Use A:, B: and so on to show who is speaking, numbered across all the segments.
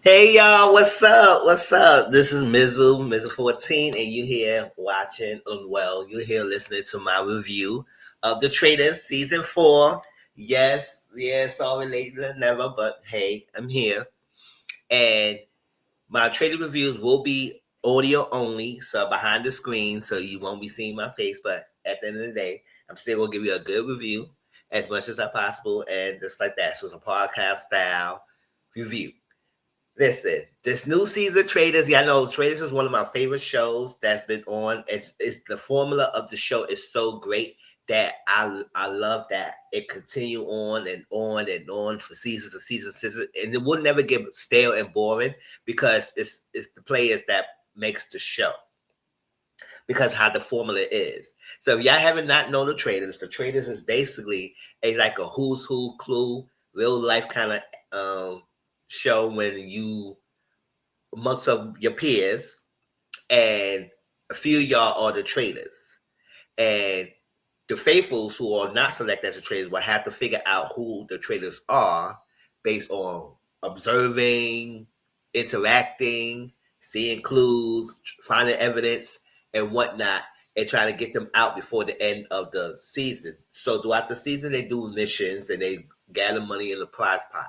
A: Hey y'all, what's up? What's up? This is Mizzle 14, and you here watching, you here listening to my review of The Traitors Season 4. Yes, sorry later than never, but hey, I'm here. And my trailer reviews will be audio only, so behind the screen, so you won't be seeing my face, but at the end of the day, I'm still gonna give you a good review as much as I possible, and just like that. So it's a podcast style review. Listen, this new season of Traitors, yeah, I know Traitors is one of my favorite shows that's been on. It's the formula of the show is so great that I love that it continue on and on for seasons and seasons, and it will never get stale and boring because it's the players that makes the show because how the formula is. So if y'all haven't not known the Traitors is basically like a who's who clue, real life kind of show when you amongst of your peers, and a few of y'all are the traitors. And the faithfuls who are not selected as the traitors will have to figure out who the traitors are based on observing, interacting, seeing clues, finding evidence, and whatnot, and trying to get them out before the end of the season. So throughout the season, they do missions and they gather money in the prize pot.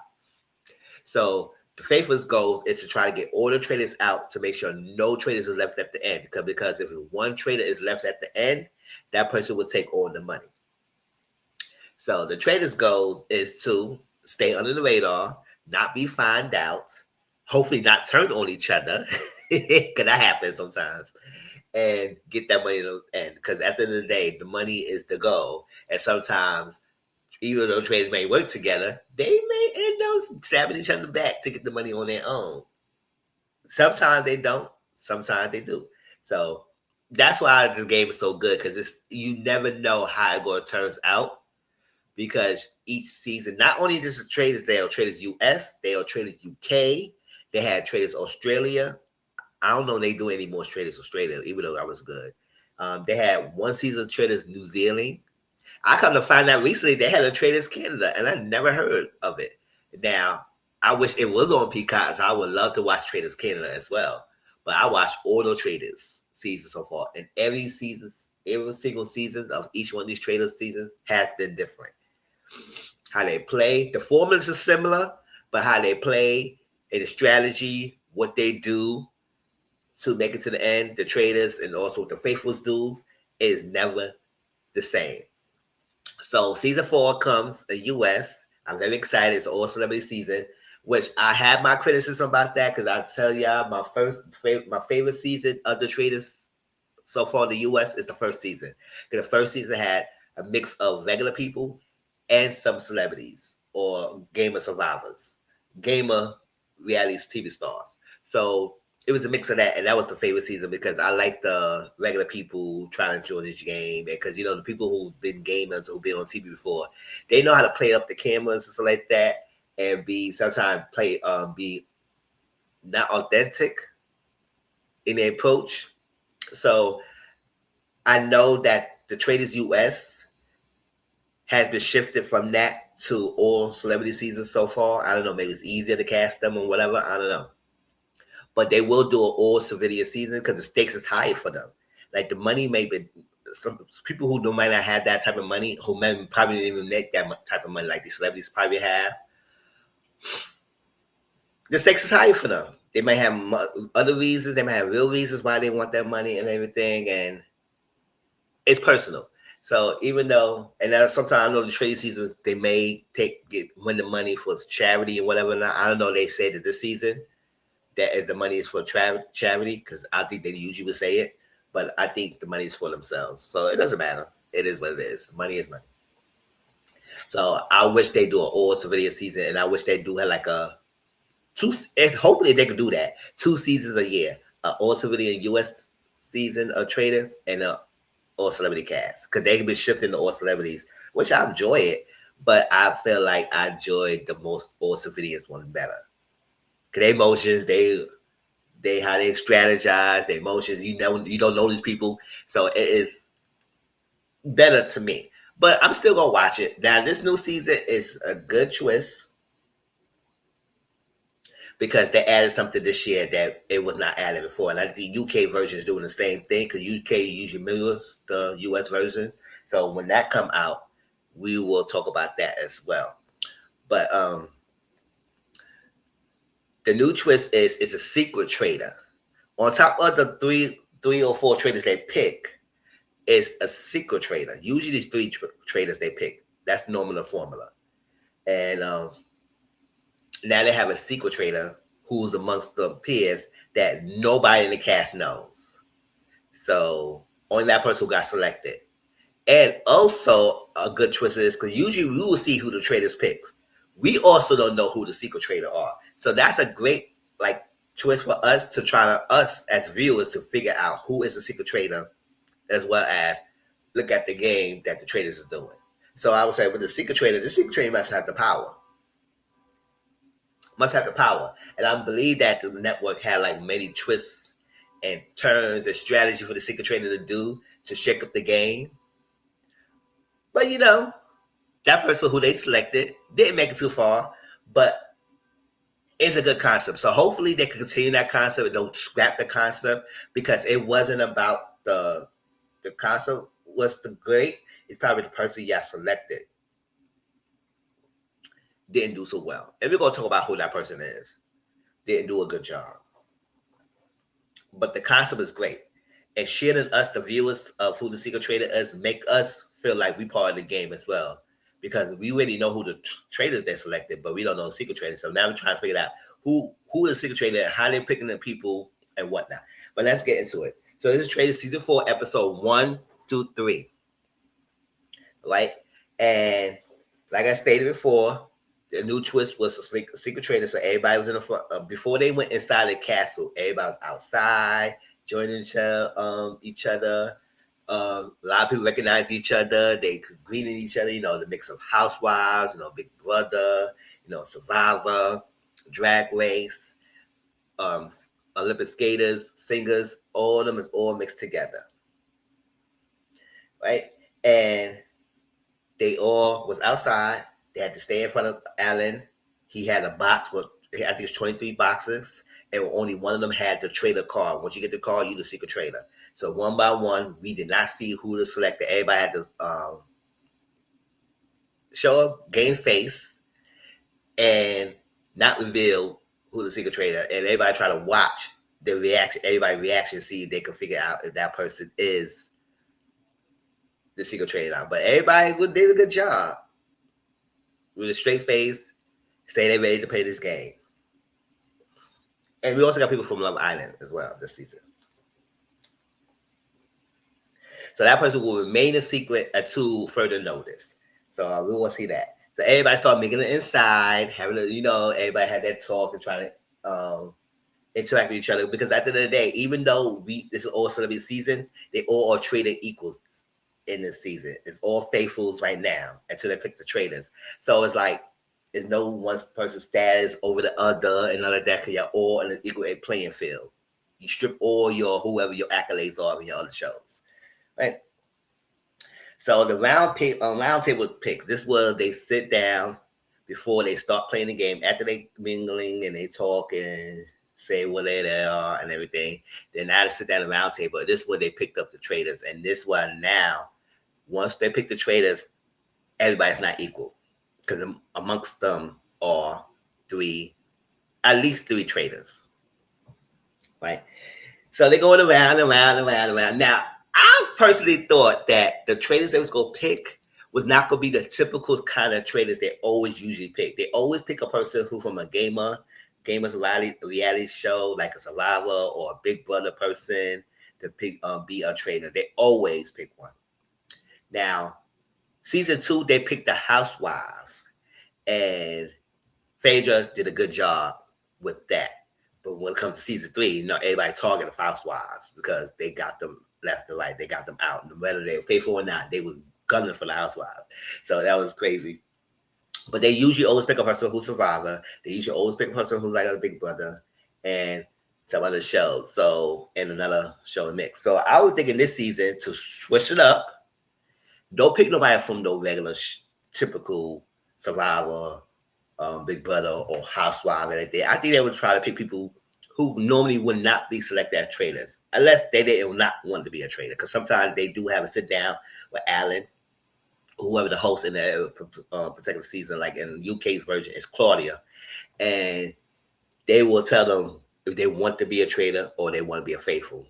A: So the faithful's goal is to try to get all the traders out to make sure no traders are left at the end. Because if one trader is left at the end, that person will take all the money. So the trader's goal is to stay under the radar, not be found out, hopefully not turn on each other, because that happens sometimes, and get that money to the end. Because at the end of the day, the money is the goal. And sometimes even though traders may work together, they may end up stabbing each other back to get the money on their own. Sometimes they don't, sometimes they do. So that's why this game is so good because it's you never know how it going to turns out because each season, not only just the traders, they are traders US, they are traders UK, they had traders Australia. I don't know if they do any more traders Australia, even though that was good. They had one season of traders New Zealand. I come to find out recently they had a Traders Canada, and I never heard of it. Now, I wish it was on Peacock. So I would love to watch Traders Canada as well. But I watched all the Traders seasons so far, and every single season of each one of these Traders seasons has been different. How they play, the formulas are similar, but how they play and the strategy, what they do to make it to the end, the traders and also what the faithfuls do is never the same. So season 4 comes in US. I'm very excited. It's all celebrity season, which I have my criticism about that because I tell y'all my favorite season of the Traders so far in the US is the first season. Because the first season had a mix of regular people and some celebrities or gamer survivors, gamer reality TV stars. So it was a mix of that, and that was the favorite season because I like the regular people trying to enjoy this game, because the people who've been gamers who've been on TV before, they know how to play up the cameras and stuff like that, and be sometimes be not authentic in their approach. So I know that the Traders US has been shifted from that to all celebrity seasons so far. I don't know, maybe it's easier to cast them or whatever. I don't know. But they will do an all civilian season because the stakes is high for them. Like the money may be some people who might not have that type of money, who may probably even make that type of money like these celebrities probably have. The stakes is high for them. They may have other reasons. They may have real reasons why they want that money and everything, and it's personal. So even though, and sometimes I know the trade seasons they may win the money for charity and whatever. Now I don't know. They say that this season that if the money is for charity, because I think they usually would say it, but I think the money is for themselves. So it doesn't matter. It is what it is. Money is money. So I wish they do an all civilian season, and I wish they do have like a two. And hopefully they can do that 2 seasons a year, an all civilian US season of traders and a all celebrity cast, because they can be shifting to all celebrities, which I enjoy it, but I feel like I enjoyed the most all civilians one better. Cause their emotions, they how they strategize, their emotions. You don't know these people, so it is better to me. But I'm still gonna watch it. Now this new season is a good twist because they added something this year that it was not added before. And I think the UK version is doing the same thing because UK usually mirrors the US version. So when that come out, we will talk about that as well. But the new twist is it's a secret trader. On top of the three or four traders they pick, is a secret trader. Usually these three traders they pick. That's normally the formula. And now they have a secret trader who's amongst the peers that nobody in the cast knows. So only that person who got selected. And also a good twist is because usually we will see who the traders picks. We also don't know who the secret trader are. So that's a great like twist for us to try to us as viewers to figure out who is the secret trader, as well as look at the game that the traders is doing. So I would say with the secret trader must have the power. Must have the power. And I believe that the network had like many twists and turns and strategy for the secret trader to do to shake up the game. But you know, that person who they selected didn't make it too far, but it's a good concept. So hopefully they can continue that concept and don't scrap the concept because it wasn't about the concept was the great. It's probably the person you got selected didn't do so well. And we're gonna talk about who that person is. Didn't do a good job. But the concept is great. And sharing us, the viewers of who the secret trader is, make us feel like we part of the game as well. Because we already know who the traders they selected, but we don't know the secret trader. So now we're trying to figure out who the secret trader, how they're picking the people and whatnot. But let's get into it. So this is Trader Season 4, Episode 1 to 3. Right? And like I stated before, the new twist was a secret trader. So everybody was in the front. Before they went inside the castle, everybody was outside, joining each other. A lot of people recognized each other. They greeted each other. You know, the mix of Housewives, you know, Big Brother, you know, Survivor, Drag Race, Olympic skaters, singers. All of them is all mixed together, right? And they all was outside. They had to stay in front of Alan. He had a box with, I think it's 23 boxes, and only one of them had the trader card. Once you get the card, you the secret trader. So one by one, we did not see who to select. Everybody had to show a game face and not reveal who the secret trader. And everybody try to watch the reaction, everybody's reaction, see if they can figure out if that person is the secret trader. But everybody did a good job with a straight face, say they're ready to play this game. And we also got people from Love Island as well this season. So that person will remain a secret until further notice. So we will see that. So everybody started making it inside, having a, you know, everybody had that talk and trying to interact with each other. Because at the end of the day, even though this is all celebrity season, they all are traded equals in this season. It's all faithfuls right now until they pick the traders. So it's like there's no one person's status over the other and all of that because you're all in an equal playing field. You strip all your whoever your accolades are in your other shows. Right. So the round table picks. This was they sit down before they start playing the game. After they mingling and they talk and say what they are and everything, then now they sit down at the round table. This is where they picked up the traders. And this one now, once they pick the traders, everybody's not equal. Because amongst them are at least three traders. Right? So they're going around. Now, I personally thought that the traders they was going to pick was not going to be the typical kind of traders they always usually pick. They always pick a person who from a gamer's reality show, like a Survivor or a Big Brother person to pick be a trader. They always pick one. Now, season 2, they picked the Housewives. And Phaedra did a good job with that. But when it comes to season 3, you know, everybody targeted the Housewives because they got them left and right. They got them out. And whether they were faithful or not, they was gunning for the Housewives. So that was crazy. But they usually always pick a person who's Survivor. They usually always pick a person who's like a Big Brother and some other shows. So, and another show mix. So I was thinking this season to switch it up. Don't pick nobody from the regular typical Survivor Big Brother or Housewives and everything. I think they would try to pick people who normally would not be selected as trainers, unless they did not want to be a trainer. Because sometimes they do have a sit down with Alan, whoever the host in that particular season. Like in UK's version, is Claudia, and they will tell them if they want to be a trader or they want to be a faithful.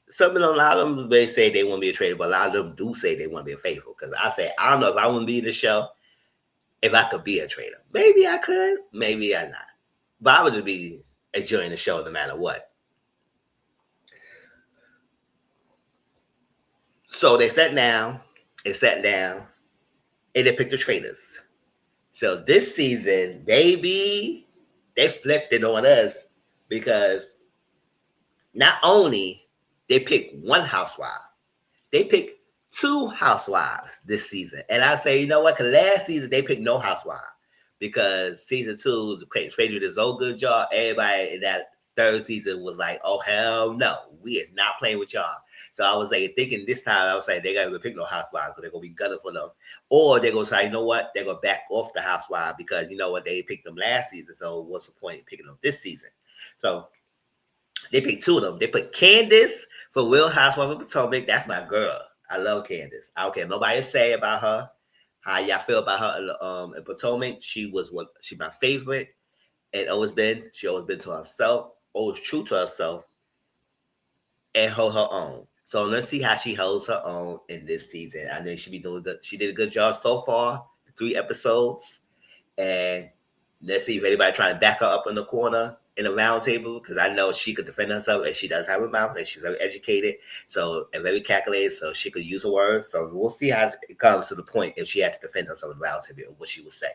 A: Some of them, a lot of them, may say they want to be a trader, but a lot of them do say they want to be a faithful. Because I say, I don't know if I want to be in the show, if I could be a trader. Maybe I could, maybe I not. But I would just be enjoying the show no matter what. So they sat down, and they picked the traders. So this season, baby, they flipped it on us because not only they picked one housewife, they picked two housewives this season. And I say, you know what? Because last season they picked no housewife because season two, the Trader did so good job. Everybody in that third season was like, oh, hell no. We is not playing with y'all. So I was like thinking this time, I was like, they got to pick no housewives because they're going to be gunning for them. Or they're going to say, you know what? They're going to back off the housewife because you know what? They picked them last season. So what's the point of picking them this season? So they picked two of them. They put Candace for Real Housewives of Potomac. That's my girl. I love Candace. I don't care nobody say about her. How y'all feel about her in Potomac? She my favorite, and always been. She always been to herself, always true to herself, and hold her own. So let's see how she holds her own in this season. I know she be doing good. She did a good job so far. 3 episodes, and let's see if anybody trying to back her up in the corner in a round table, because I know she could defend herself and she does have a mouth and she's very educated, so and very calculated, so she could use her words. So we'll see how it comes to the point if she had to defend herself in the round table, what she would say.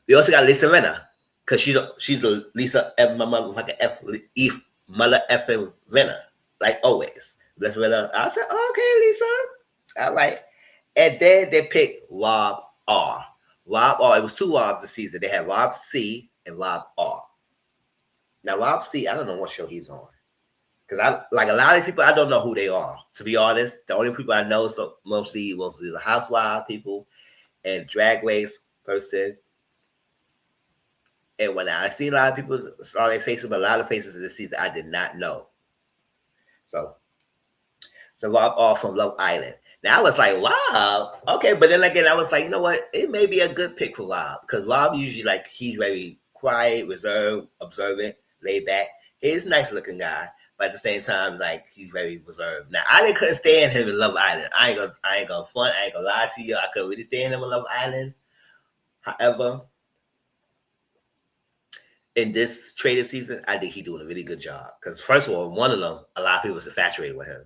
A: We also got Lisa Renner, because she's a Lisa F, my motherfucking F, mother effing Renner, like always. Lisa Renner. I said, oh, okay, Lisa, all right. And then they picked Rob R. Rob R. It was 2 Robs this season. They had Rob C and Rob R. Now Rob C, I don't know what show he's on, because I like a lot of people. I don't know who they are. To be honest, the only people I know mostly the housewife people and drag race person. And when I see a lot of people saw their faces, but a lot of faces in this season I did not know. So Rob R from Love Island. Now I was like, wow, okay. But then again, I was like, you know what? It may be a good pick for Rob, because Rob usually he's very quiet, reserved, observant, laid back. He's a nice looking guy, but at the same time, he's very reserved. Now I couldn't stand him in Love Island. I ain't gonna front. I ain't gonna lie to you. I couldn't really stand him in Love Island. However, in this trading season, I think he's doing a really good job. Because first of all, one of them, a lot of people are saturated with him.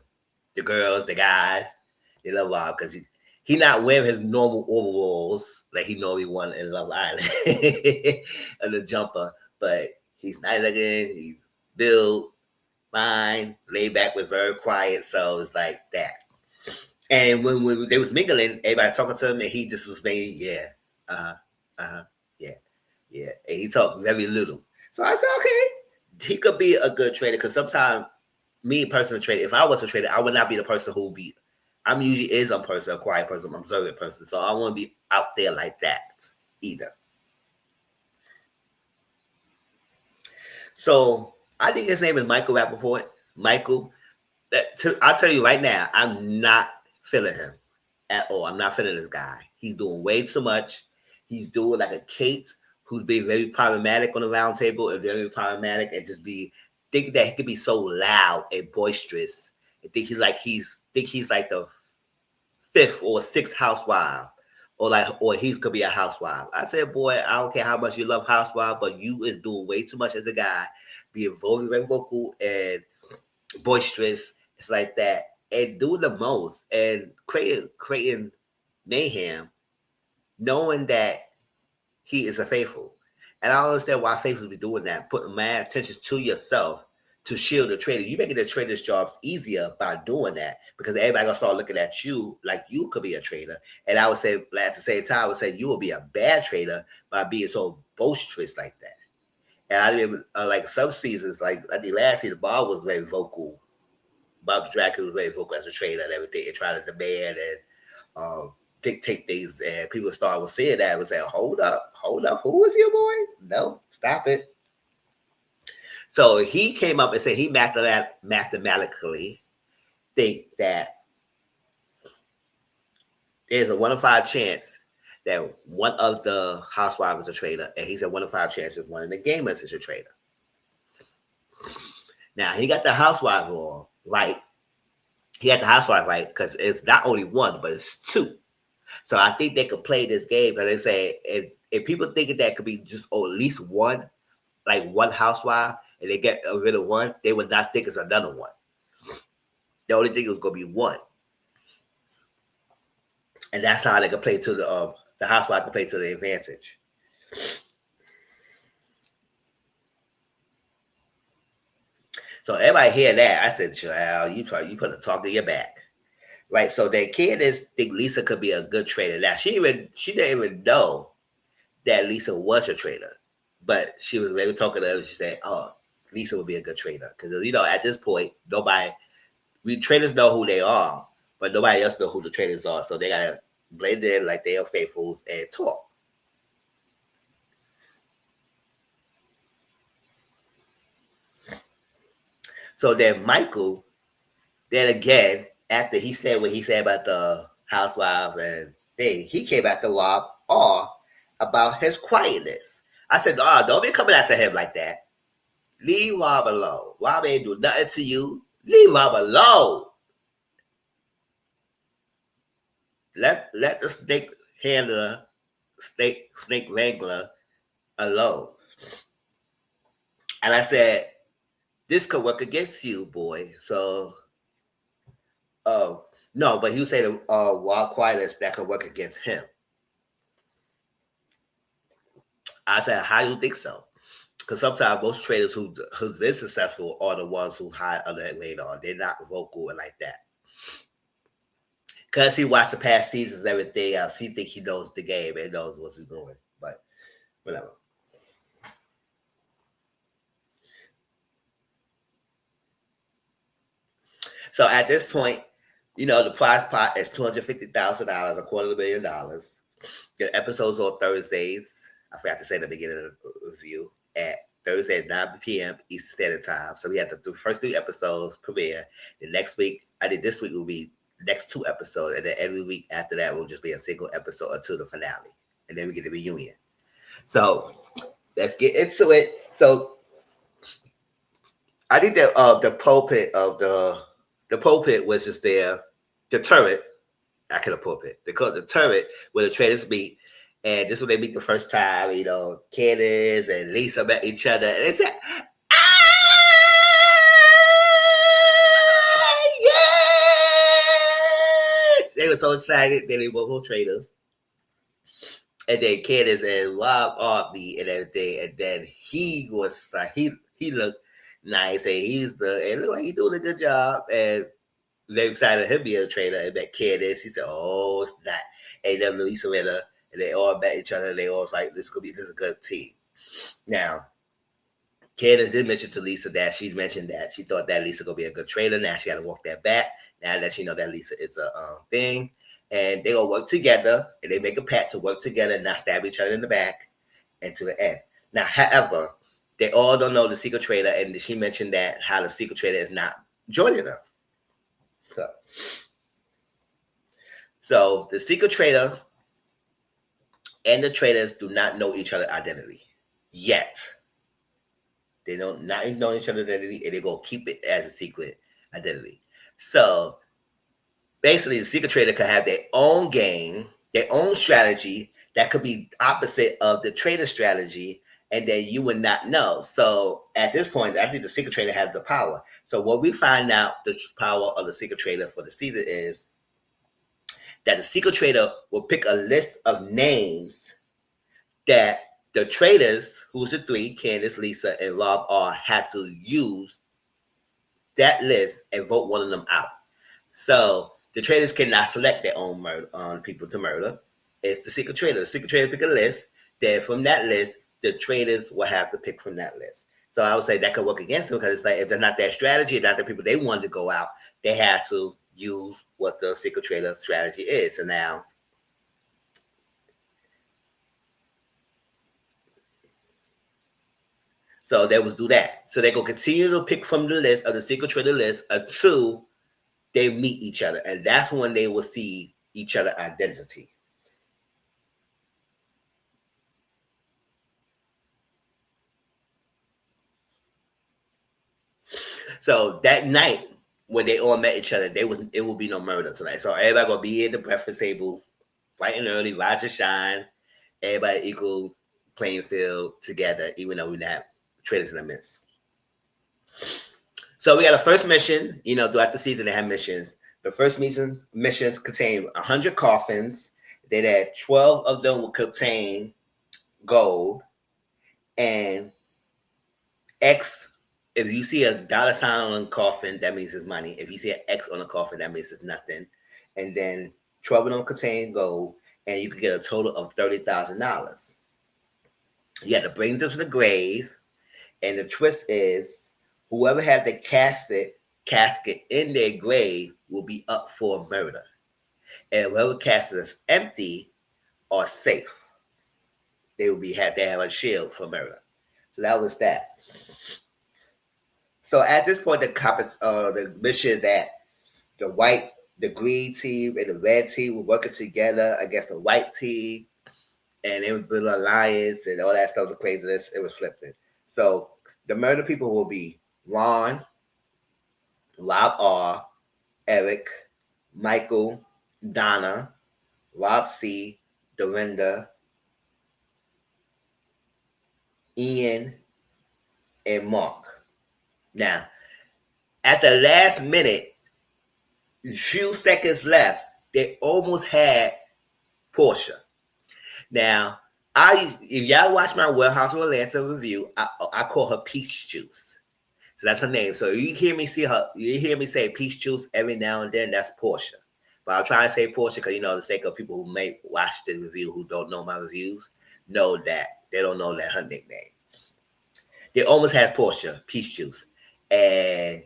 A: The girls, the guys, they love Rob because he not wearing his normal overalls like he normally won in Love Island and the jumper, but he's nice looking, he's built, fine, laid back, reserved, quiet. So it's like that. And when they was mingling, everybody talking to him, and he just was saying, yeah, yeah, yeah. And he talked very little. So I said, okay, he could be a good trader, because sometimes me personally trader, if I was a trader, I would not be the person who would be. I'm usually a person, a quiet person, I'm observant person. So I want to be out there like that either. So I think his name is Michael Rappaport. Michael, I'll tell you right now, I'm not feeling him at all. I'm not feeling this guy. He's doing way too much. He's doing like a Kate, who's being very problematic on the round table, and very problematic, and just be thinking that he could be so loud and boisterous. And think he's like the 5th or 6th housewife, or he could be a housewife. I said, boy, I don't care how much you love housewife, but you is doing way too much as a guy, being very, very vocal and boisterous. It's like that, and doing the most and creating mayhem, knowing that he is a faithful. And I don't understand why faithfuls be doing that, putting mad attention to yourself to shield the trader. You making the traders' jobs easier by doing that, because everybody gonna start looking at you like you could be a trader. And I would say, at the same time, I would say you will be a bad trader by being so boisterous like that. And I didn't like some seasons, like I think last season, Bob was very vocal. Bob Dracula was very vocal as a trader and everything, and trying to demand and dictate things, and people started seeing that and saying, hold up, who is your boy? No, stop it. So he came up and said he mathematically think that there's a 1 in 5 chance that one of the housewives is a traitor, and he said 1 in 5 chances one of the gamers is a traitor. Now he got the housewife on right. He got the housewife right because it's not only one, but it's two. So I think they could play this game because they say if people thinking that could be just at least one, like one housewife, and they get rid of one, they would not think it's another one. The only thing was going to be one, and that's how they could play to the housewife could play to the advantage. So everybody hear that. I said, "Child, you put a talk in your back." Right. So then Candace think Lisa could be a good trader. Now she didn't even know that Lisa was a trader. But she was maybe talking to her. She said, "Oh, Lisa would be a good trader." Because at this point, traders know who they are, but nobody else know who the traders are. So they gotta blend in like they are faithfuls and talk. So then Michael, then again, after he said what he said about the housewives and he came after Rob about his quietness. I said, don't be coming after him like that. Leave Rob alone. Rob ain't do nothing to you. Leave Rob alone. Let the snake handler, snake wrangler alone. And I said, this could work against you, boy. So, no, but he said Rob quietness that could work against him. I said, how do you think so? Because sometimes most traders who's been successful are the ones who hide under that radar. They're not vocal and like that. Because he watched the past seasons and everything else, he think he knows the game and knows what he's doing. But whatever. So at this point, the prize pot is $250,000, $250,000. The episodes on Thursdays. I forgot to say at the beginning of the review at Thursday at 9 p.m. Eastern Standard Time. So we had the first 3 episodes premiere. The next week, this week will be next 2 episodes, and then every week after that will just be a single episode until the finale, and then we get the reunion. So let's get into it. So I think that the pulpit of the pulpit was just there. The turret, I could have pulpit. They call it the turret where the traders meet. And this is when they meet the first time, Candace and Lisa met each other. And they said, yes! They were so excited. Then they were both traders. And then Candace and Rob Arby and everything. And then he was, he looked nice. And it looked like he's doing a good job. And they excited him being a trader. And met Candace. He said, oh, it's not. And then Lisa met her. And they all met each other. And they all was like, this is a good team. Now, Candace did mention to Lisa that she's mentioned that she thought that Lisa gonna be a good trader. Now she got to walk that back. Now that she know that Lisa is a thing, and they gonna work together, and they make a pact to work together and not stab each other in the back, and to the end. Now, however, they all don't know the secret trader, and she mentioned that how the secret trader is not joining them. So the secret trader and the traders do not know each other's identity yet. They don't not know each other's identity, and they're gonna keep it as a secret identity. So basically, the secret trader could have their own game, their own strategy that could be opposite of the trader strategy, and then you would not know. So at this point, I think the secret trader has the power. So what we find out the power of the secret trader for the season is that the secret trader will pick a list of names that the traders, who's the 3, Candace, Lisa, and Rob had to use that list and vote one of them out. So the traders cannot select their own people to murder. It's the secret trader. The secret trader pick a list. Then from that list, the traders will have to pick from that list. So I would say that could work against them because it's like if they're not their strategy, not the people they wanted to go out, they have to use what the secret trader strategy is. So now So they was do that. So they go continue to pick from the list of the secret traitor list until they meet each other, and that's when they will see each other identity. So that night when they all met each other, it will be no murder tonight. So everybody gonna be at the breakfast table, bright and early, rise and shine. Everybody equal playing field together, even though we have traitors in the midst. So we got a first mission. Throughout the season they have missions. The first missions contain 100 coffins. Then had 12 of them will contain gold and X. If you see a dollar sign on a coffin, that means it's money. If you see an X on a coffin, that means it's nothing. And then 12 of them contain gold, and you can get a total of $30,000. You have to bring them to the grave, and the twist is whoever has the casket in their grave will be up for murder. And whoever casket is empty or safe, they have a shield for murder. So that was that. So at this point, the mission that the green team and the red team were working together against the white team, and it was built an alliance and all that stuff. The craziness, it was flipping. So the murder people will be Ron, Rob R, Eric, Michael, Donna, Rob C, Dorinda, Ian, and Mark. Now, at the last minute, few seconds left, they almost had Portia. Now, if y'all watch my Warehouse of Atlanta review, I call her Peach Juice. So that's her name. So you hear me say Peach Juice every now and then, that's Portia. But I'm trying to say Portia because, the sake of people who may watch the review who don't know my reviews, know that they don't know that her nickname. They almost had Portia, Peach Juice. And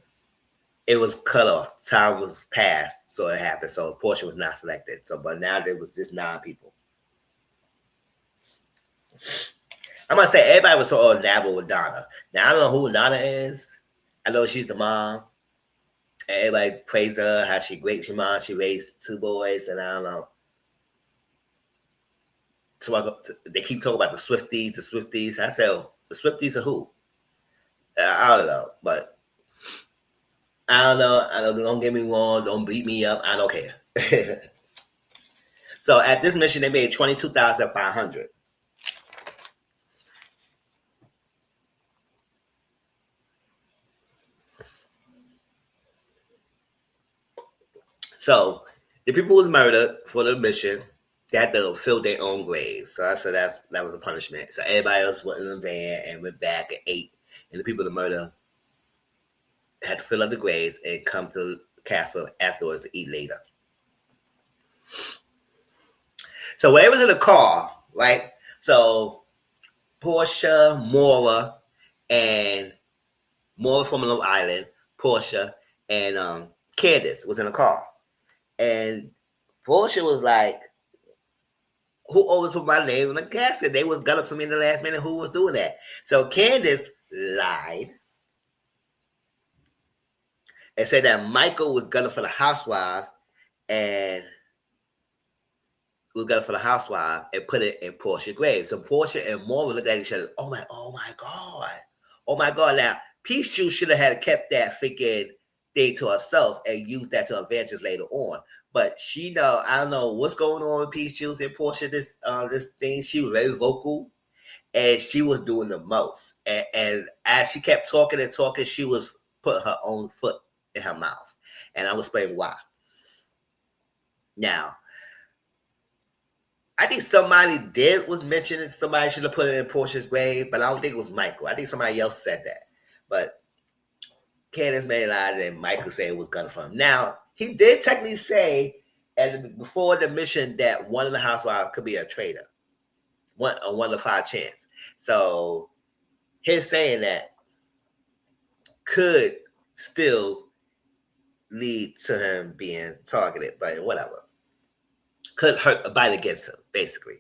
A: it was cut off. Time was passed, so it happened. So Portia was not selected. So, but now there was just 9 people. I'm gonna say everybody was so enamored with Donna. Now I don't know who Donna is. I know she's the mom. Everybody praise her, how she great. She raised 2 boys, and I don't know. So they keep talking about the Swifties. I said, the Swifties are who? I don't know, but I don't know. Don't get me wrong. Don't beat me up. I don't care. So at this mission, they made 22,500. So the people was murdered for the mission. They had to fill their own graves. So I said that was a punishment. So everybody else went in the van and went back and ate. And the people that murder had to fill up the graves and come to the castle afterwards to eat later. So when they was in the car, right? So Portia, Maura, and Maura from Long Island, Portia, and Candace was in the car. And Portia was like, who always put my name in the casket? They was gunning for me in the last minute. Who was doing that? So Candace lied and said that Michael was gunning for the housewife and put it in Portia's grave. So Portia and Maura looked at each other. Oh my God. Now, Peach Juice should have had kept that freaking thing to herself and used that to advantage later on. But I don't know what's going on with Peach Juice and Portia. This thing, she was very vocal, and she was doing the most. And as she kept talking, she was putting her own foot in her mouth, and I'll explain why. Now, I think somebody was mentioning somebody should have put it in Portia's grave, but I don't think it was Michael. I think somebody else said that, but Candace made a lie, and Michael said it was gunning for him. Now, he did technically say before the mission that one of the housewives could be a traitor. A 1 to 5 chance. So his saying that could still lead to him being targeted, but whatever. Could hurt a bite against him, basically.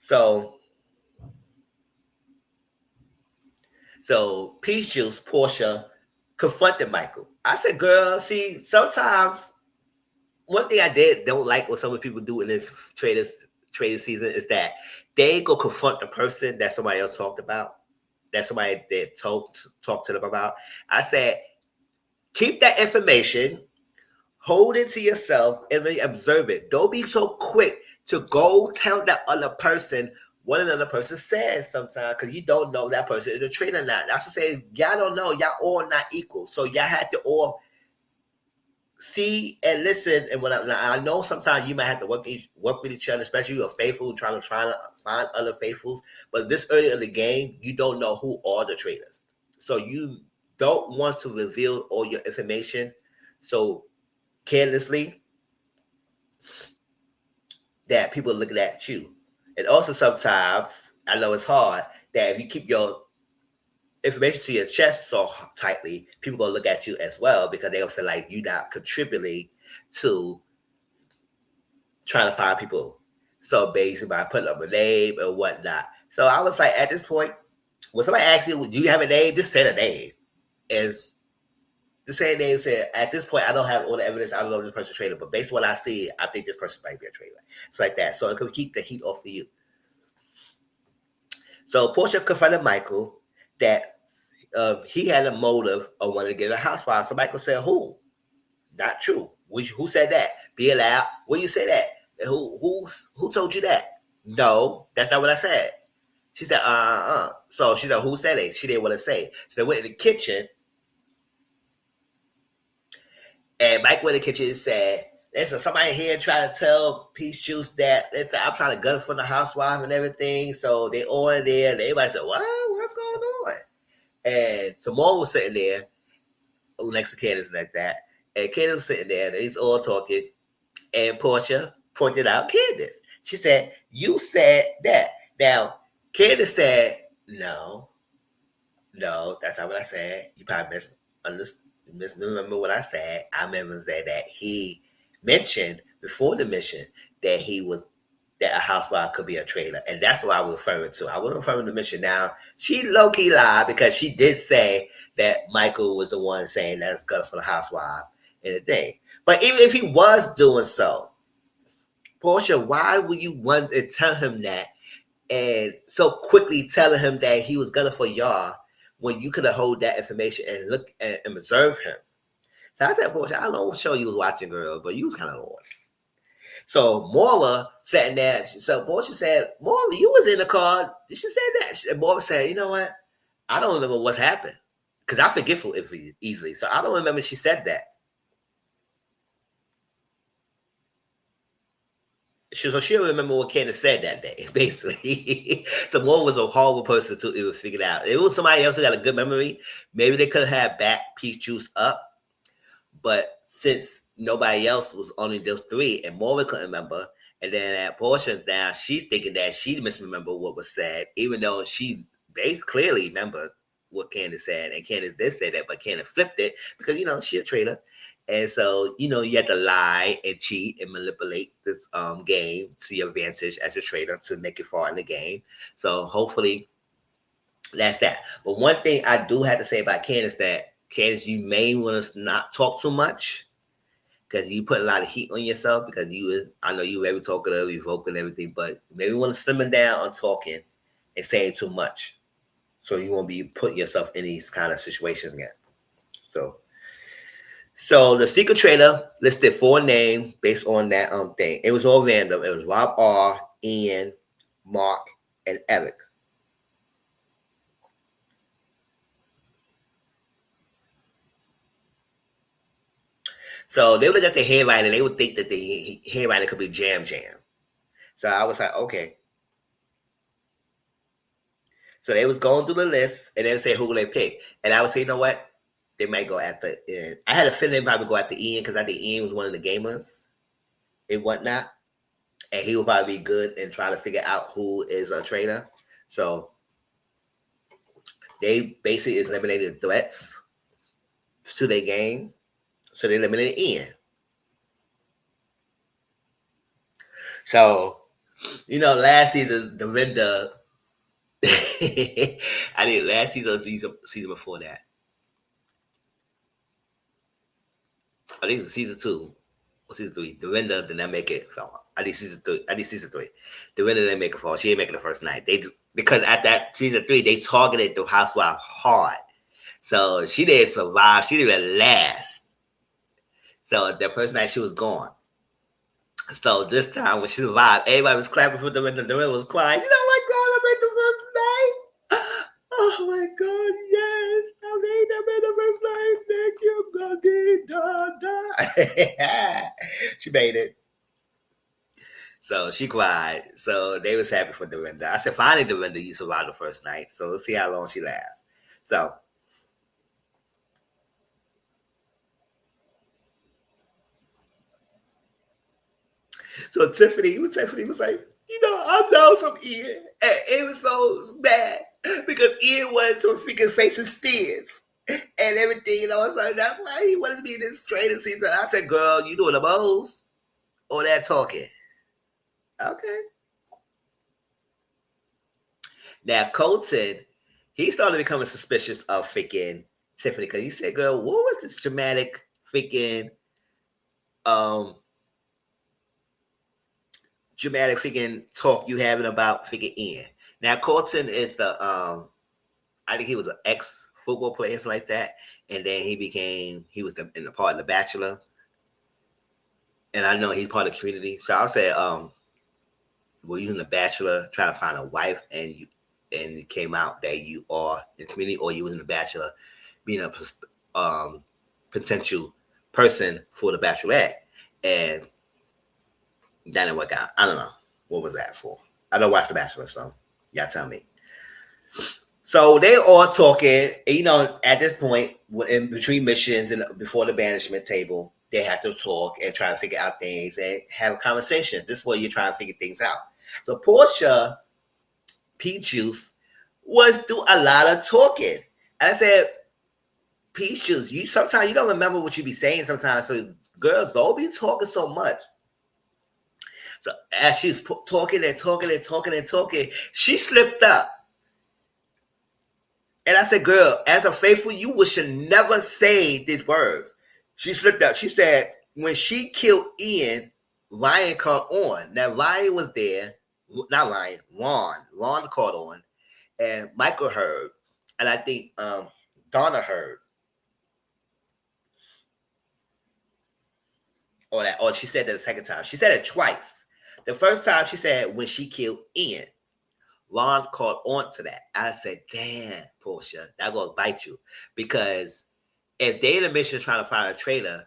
A: So So Peach Juice, Portia, confronted Michael. I said, girl, see, sometimes one thing I don't like what some of the people do in this trading season is that they go confront the person that somebody else talked about, that somebody did talk to them about. I said, keep that information, hold it to yourself, and really observe it. Don't be so quick to go tell that other person what another person says sometimes, because you don't know that person is a traitor or not. That's to say, y'all don't know, y'all all not equal. So y'all have to all see and listen. And when I know sometimes you might have to work with each other, especially you're faithful, trying to find other faithfuls. But this early in the game, you don't know who are the traitors, so you don't want to reveal all your information so carelessly that people are looking at you. And also sometimes I know it's hard that if you keep your information to your chest so tightly, people gonna look at you as well because they'll feel like you're not contributing to trying to find people. So basically by putting up a name and whatnot. So I was like, at this point, when somebody asks you, do you have a name? Just say the name. And the same name said, at this point, I don't have all the evidence. I don't know if this person's a traitor, but based on what I see, I think this person might be a traitor. It's like that. So it could keep the heat off of you. So Portia confronted Michael that he had a motive of wanting to get a housewife. So Michael said, who? Not true. Who said that? Be allowed. Where you say that? Who told you that? No, that's not what I said. She said, So she said, who said it? She didn't want to say. So they went in the kitchen, and Mike went in the kitchen and said, listen, somebody here trying to tell Peach Juice that, listen, I'm trying to gun for the housewife and everything. So they all in there, and everybody said, what? What's going on? And Simone was sitting there next to Candace like that. And Candace was sitting there, and he's all talking. And Portia pointed out Candace. She said, you said that. Now, Candace said, no, that's not what I said. You probably misremember what I said. I remember that he mentioned before the mission that that a housewife could be a traitor. And that's what I was referring to. I wasn't referring to the mission. Now, she low-key lied because she did say that Michael was the one saying that's good for the housewife and the thing. But even if he was doing so, Portia, why would you want to tell him that and so quickly telling him that he was gonna for y'all when you could have hold that information and look and observe him? So I said, Portia, I don't know what show you was watching, girl, but you was kind of lost. So Marla sat in there. So Portia said, Marla, you was in the car. She said that. And Marla said, you know what? I don't remember what's happened because I forget for it easily. So I don't remember she said that. So she'll remember what Candace said that day, basically. So Moore was a horrible person to even figure it out. If it was somebody else who got a good memory, maybe they could have back Peach Juice up. But since nobody else was only those three, and Moore couldn't remember, and then at Portia now she's thinking that she misremembered what was said, even though they clearly remembered what Candace said, and Candace did say that, but Candace flipped it because she a traitor. And so, you have to lie and cheat and manipulate this game to your advantage as a trader to make it far in the game. So hopefully that's that. But one thing I do have to say about Candace that Candace, you may want to not talk too much because you put a lot of heat on yourself because I know you very talkative, you vocal and everything, but maybe want to slim it down on talking and saying too much. So you won't be putting yourself in these kind of situations again. So the secret trader listed 4 names based on that thing. It was all random. It was Rob R, Ian, Mark, and Eric. So they would look at the handwriting. They would think that the handwriting could be Jam Jam. So I was like, okay. So they was going through the list, and they would say who they pick. And I would say, you know what? They might go at the end. I had a feeling they probably go at the Ian because I think Ian was one of the gamers and whatnot. And he will probably be good in trying to figure out who is a traitor. So they basically eliminated threats to their game. So they eliminated Ian. So, last season, Dorinda I did last season before that. I think it's season two or season three. Dorinda did not make it. Fall. I think season three. I think season three. Dorinda didn't make it fall. She didn't make it the first night. Because at that season three they targeted the housewife hard. So she didn't survive. She didn't even last. So the first night she was gone. So this time when she survived, everybody was clapping for Dorinda. Dorinda was crying. She's like, "Oh my God, I made the first night. Oh my God, yes, I made the first night. Thank you, God. She made it. So she cried. So they was happy for Dorinda. I said, finally, Dorinda, you survived the first night. So let's see how long she lasts. So Tiffany was like, I'm down some Ian. And it was so bad because Ian wanted to freaking face his fears and everything, So that's why he wanted to be in this training season. I said, girl, you doing the most or that talking? Okay. Now, Colton, he started becoming suspicious of freaking Tiffany because he said, girl, what was this dramatic um freaking talk you having about freaking Ian? Now, Colton is I think he was an ex football player, something like that, and then he was in the part of The Bachelor, and I know he's part of the community. So I'll say, were you in The Bachelor trying to find a wife, and it came out that you are in the community, or you was in The Bachelor being a potential person for The Bachelorette, and that didn't work out. I don't know what was that for. I don't watch The Bachelor, so y'all tell me. So they all talking, at this point, in between missions and before the banishment table, they have to talk and try to figure out things and have conversations. This is where you're trying to figure things out. So Portia, Peach Juice, was do a lot of talking. And I said, Peach Juice, you sometimes you don't remember what you be saying sometimes. So girls, don't be talking so much. So as she's talking and talking and talking and talking, she slipped up. And I said, girl, as a faithful, you should never say these words. She slipped up. She said, when she killed Ian, Ryan caught on. Now, Ryan was there. Not Ryan, Ron. Ron caught on. And Michael heard. And I think Donna heard. Or she said that the second time. She said it twice. The first time she said when she killed Ian. Ron caught on to that. I said, damn, Portia, that gonna bite you. Because if they in a mission trying to find a traitor,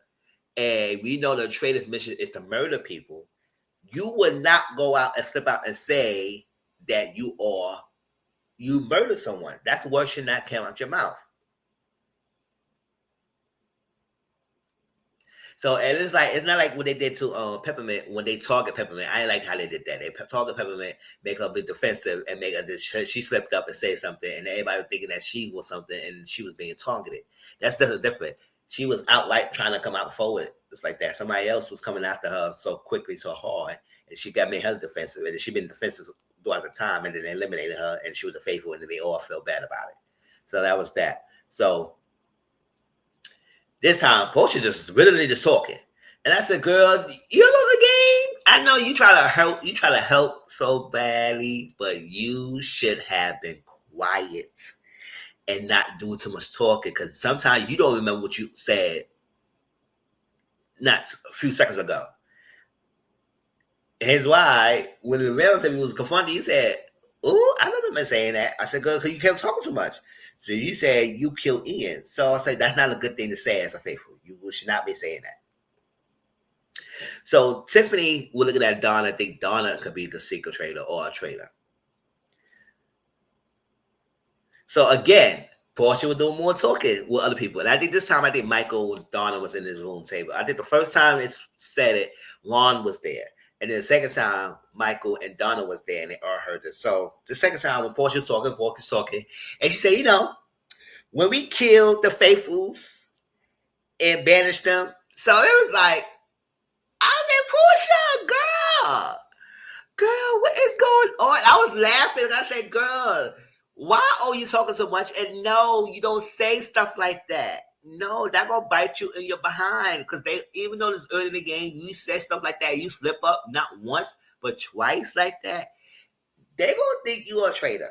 A: and we know the traitor's mission is to murder people, you would not go out and slip out and say that you murdered someone. That's what should not come out your mouth. So, and it's not like what they did to Peppermint when they target Peppermint. I ain't like how they did that. They target Peppermint, make her be defensive, and make her she slipped up and say something, and everybody was thinking that she was something, and she was being targeted. That's different. She was outright trying to come out forward. It's like that. Somebody else was coming after her so quickly, so hard, and she got made her defensive, and she been defensive throughout the time, and then they eliminated her, and she was a faithful, and then they all felt bad about it. So that was that. So this time, Portia just really just talking. And I said, girl, you know the game? I know you try to help. You try to help so badly, but you should have been quiet and not doing too much talking because sometimes you don't remember what you said not a few seconds ago. Hence why, when the relative was confronted, he said, oh, I don't remember saying that. I said, girl, because you kept talking too much. So you said you killed Ian. So I said, that's not a good thing to say as a faithful. You should not be saying that. So Tiffany, we're looking at Donna. I think Donna could be the secret traitor or a traitor. So again, Portia was doing more talking with other people. And I think this time, Michael and Donna was in this room table. I think the first time it said it, Ron was there. And then the second time, Michael and Donna was there and they all heard it. So the second time when Portia's talking, and she said, when we killed the faithfuls and banished them, so it was like, I said, Portia, girl, girl, what is going on? I was laughing. I said, girl, why are you talking so much? And no, you don't say stuff like that. No, that gonna bite you in your behind. Because they, even though it's early in the game, you say stuff like that, you slip up not once but twice like that. They gonna think you are a traitor.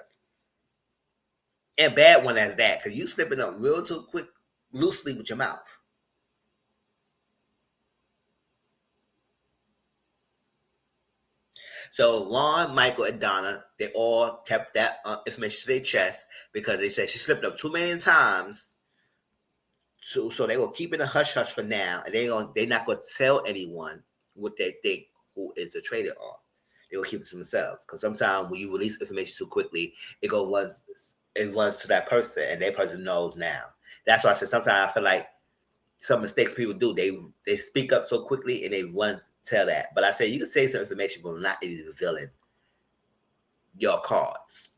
A: And bad one as that, because you slipping up real too quick, loosely with your mouth. So Ron, Michael, and Donna, they all kept that information to their chest because they said she slipped up too many times. So they were keeping a hush hush for now, and they're not gonna tell anyone what they think who is the traitor are. They will keep it to themselves because sometimes when you release information too quickly, it runs to that person, and that person knows now. That's why I said sometimes I feel like some mistakes people do. They speak up so quickly and they run tell that. But I say you can say some information, but not even revealing your cards,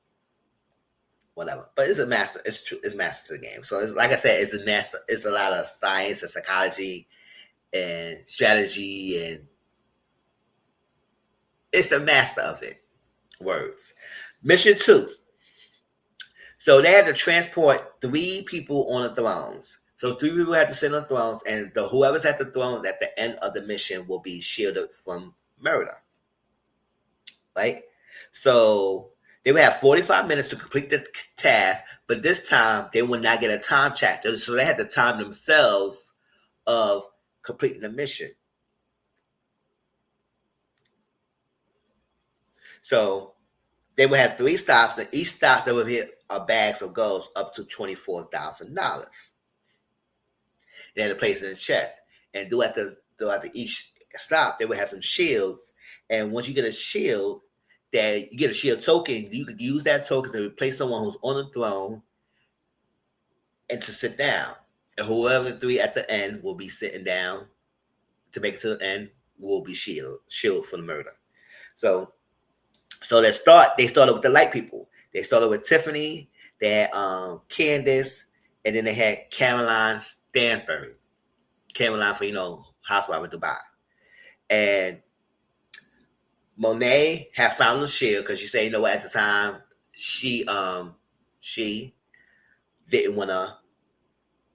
A: whatever. But it's a master. It's true. It's master game. So it's, like I said, it's a master. It's a lot of science and psychology and strategy, and it's the master of it. Words. Mission 2. So they had to transport 3 people on the thrones. So 3 people had to sit on thrones, and whoever's at the throne at the end of the mission will be shielded from murder. Right? So they would have 45 minutes to complete the task, but this time they would not get a time check. So they had to time themselves of completing the mission. So they would have 3 stops, and each stop they would hit a bags of gold up to $24,000. They had to place it in the chest. And throughout each stop, they would have some shields. And once you get a shield, that you get a shield token, you could use that token to replace someone who's on the throne and to sit down. And whoever the 3 at the end will be sitting down to make it to the end will be shield for the murder. So they started with the light people. They started with Tiffany, they had Candace, and then they had Caroline Stanbury. Caroline for Housewife of Dubai. And Monet had found the shield because she said, at the time she didn't want to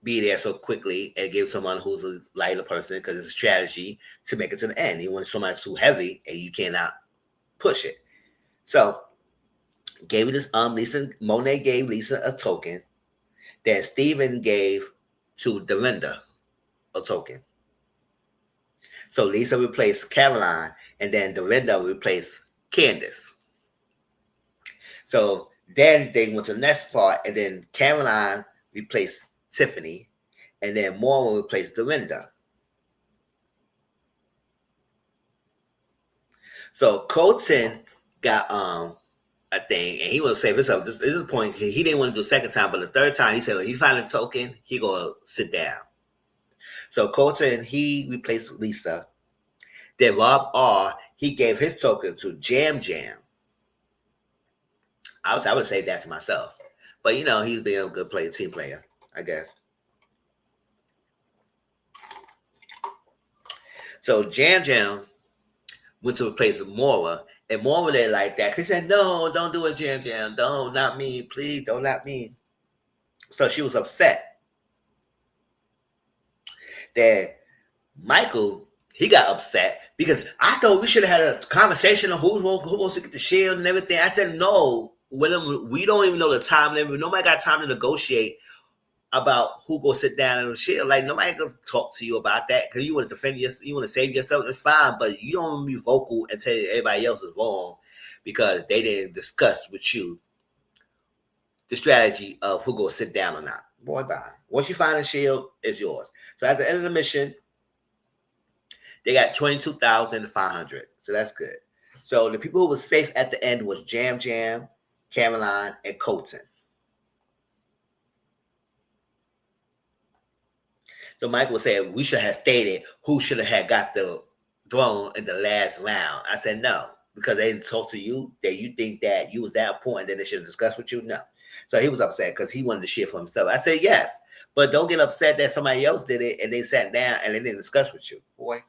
A: be there so quickly and give someone who's a lighter person because it's a strategy to make it to the end. You want someone too heavy and you cannot push it. So gave it this Lisa. Monet gave Lisa a token. Then Steven gave to Dorinda a token. So Lisa replaced Caroline, and then Dorinda replaced Candace. So then they went to the next part, and then Caroline replaced Tiffany, and then Maura replaced Dorinda. So Colton got a thing, and he want to save himself. This is the point. He didn't want to do the second time, but the third time he said when he find a token, he gonna sit down. So Colton, he replaced Lisa. Then Rob R, he gave his token to Jam Jam. I would say that to myself, but he's being a good player, team player, I guess. So Jam Jam went to replace Maura, and Maura didn't like that. He said, "No, don't do it, Jam Jam. Don't, not me, please, don't, not me." So she was upset. That Michael, he got upset because I thought we should have had a conversation on who wants to get the shield and everything. I said, no, we don't even know the time limit. Nobody got time to negotiate about who go sit down in the shield. Like, nobody gonna talk to you about that because you want to defend yourself, you want to save yourself. It's fine, but you don't want to be vocal and tell everybody else is wrong because they didn't discuss with you the strategy of who go sit down or not. Boy, bye. Once you find a shield, it's yours. So at the end of the mission, they got 22,500. So that's good. So the people who were safe at the end was Jam Jam, Caroline, and Colton. So Michael said we should have stated who should have had got the throne in the last round. I said no, because they didn't talk to you, that you think that you was that important, then they should have discussed with you. No. So he was upset because he wanted to shit for himself. I said yes, but don't get upset that somebody else did it and they sat down and they didn't discuss with you, boy.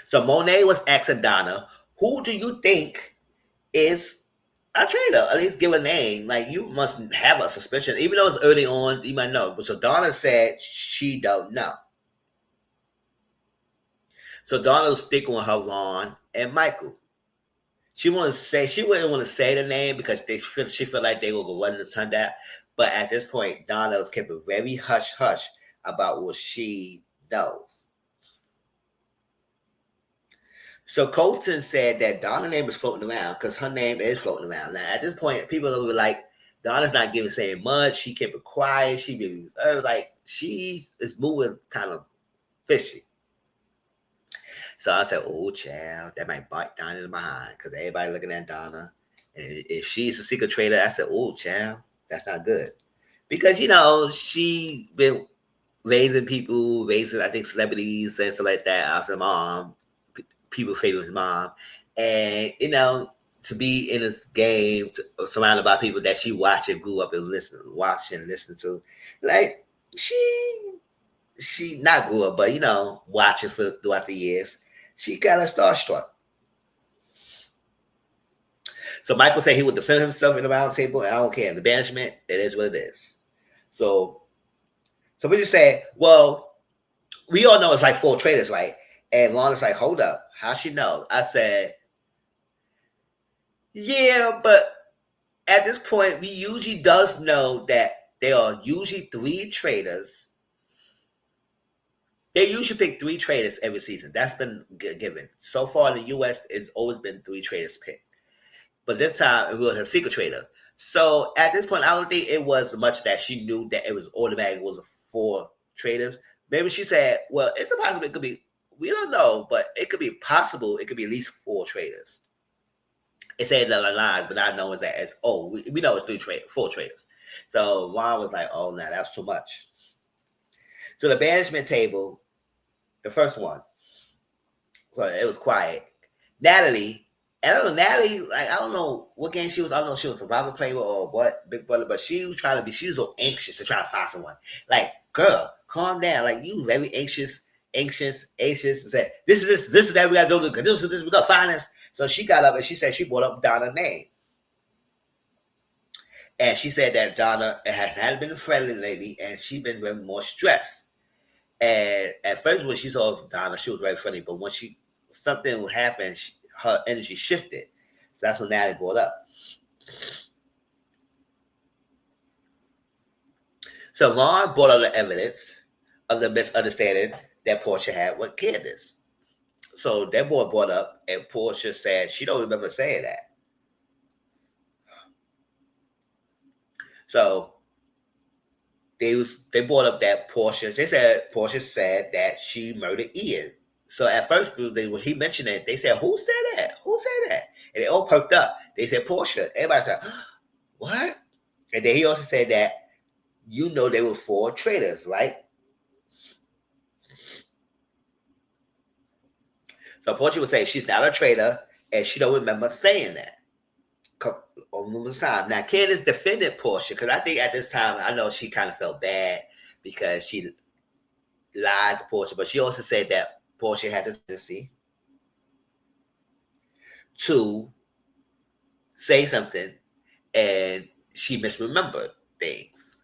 A: So Monet was asking Donna, who do you think is a traitor? At least give a name. Like, you must have a suspicion. Even though it's early on, you might know. But so Donna said she don't know. So Donna was sticking with her Ron and Michael. She wouldn't want to say the name because she felt like they were going to run the tongue down. But at this point, Donna was kept it very hush hush about what she knows. So Colton said that Donna's name is floating around because her name is floating around. Now at this point, people are like, Donna's not giving saying much. She kept it quiet. She be like she is moving kind of fishy. So I said, "Oh, child, that might bite Donna in the behind because everybody looking at Donna, and if she's a secret trader, I said, oh, child, that's not good because she been raising people, raising I think celebrities and stuff like that after mom, people favor his mom, and to be in this game surrounded by people that she watched and grew up and watched and listened to, like she not grew up, but watching for throughout the years, she kind of starstruck. So Michael said he would defend himself in the round table, and I don't care. The banishment, it is what it is. So we just said, well, we all know it's like 4 traitors, right? And Lana's like, hold up, how she know? I said, yeah, but at this point, we usually does know that there are usually 3 traitors. They usually pick 3 traitors every season. That's been given. So far in the U.S., it's always been 3 traitors picked. But this time, it was a secret traitor. So at this point, I don't think it was much that she knew that it was automatic. It was 4 traitors. Maybe she said, well, it's possible it could be, we don't know, but it could be possible. It could be at least 4 traitors. It said the lines, but I know is that it's, we know it's 4 traitors. So Ron was like, oh, no, that's too much. So the banishment table, the first one, so it was quiet. Natalie, and I don't know, Natalie, like, I don't know what game she was. I don't know if she was a survivor player or what, Big Brother, but she was so anxious to try to find someone. Like, girl, calm down. Like, you very anxious, and said, this is that we got to do, this, we got to find this. So she got up and she said she brought up Donna's name. And she said that Donna hadn't been a friendly lady and she been very more stressed. And at first when she saw Donna, she was very friendly, but when something happened, her energy shifted. So that's what Natalie brought up. So Lauren brought up the evidence of the misunderstanding that Portia had with Candace. So that boy brought up, and Portia said she don't remember saying that. So they brought up that Portia. They said Portia said that she murdered Ian. So at first, when he mentioned it, they said, "Who said that? Who said that?" And they all perked up. They said Portia. Everybody said, "What?" And then he also said that they were 4 traitors, right? So Portia would say she's not a traitor, and she don't remember saying that. On the time. Now, Candace defended Portia because I think at this time, I know she kind of felt bad because she lied to Portia, but she also said that Portia had the tendency to say something and she misremembered things.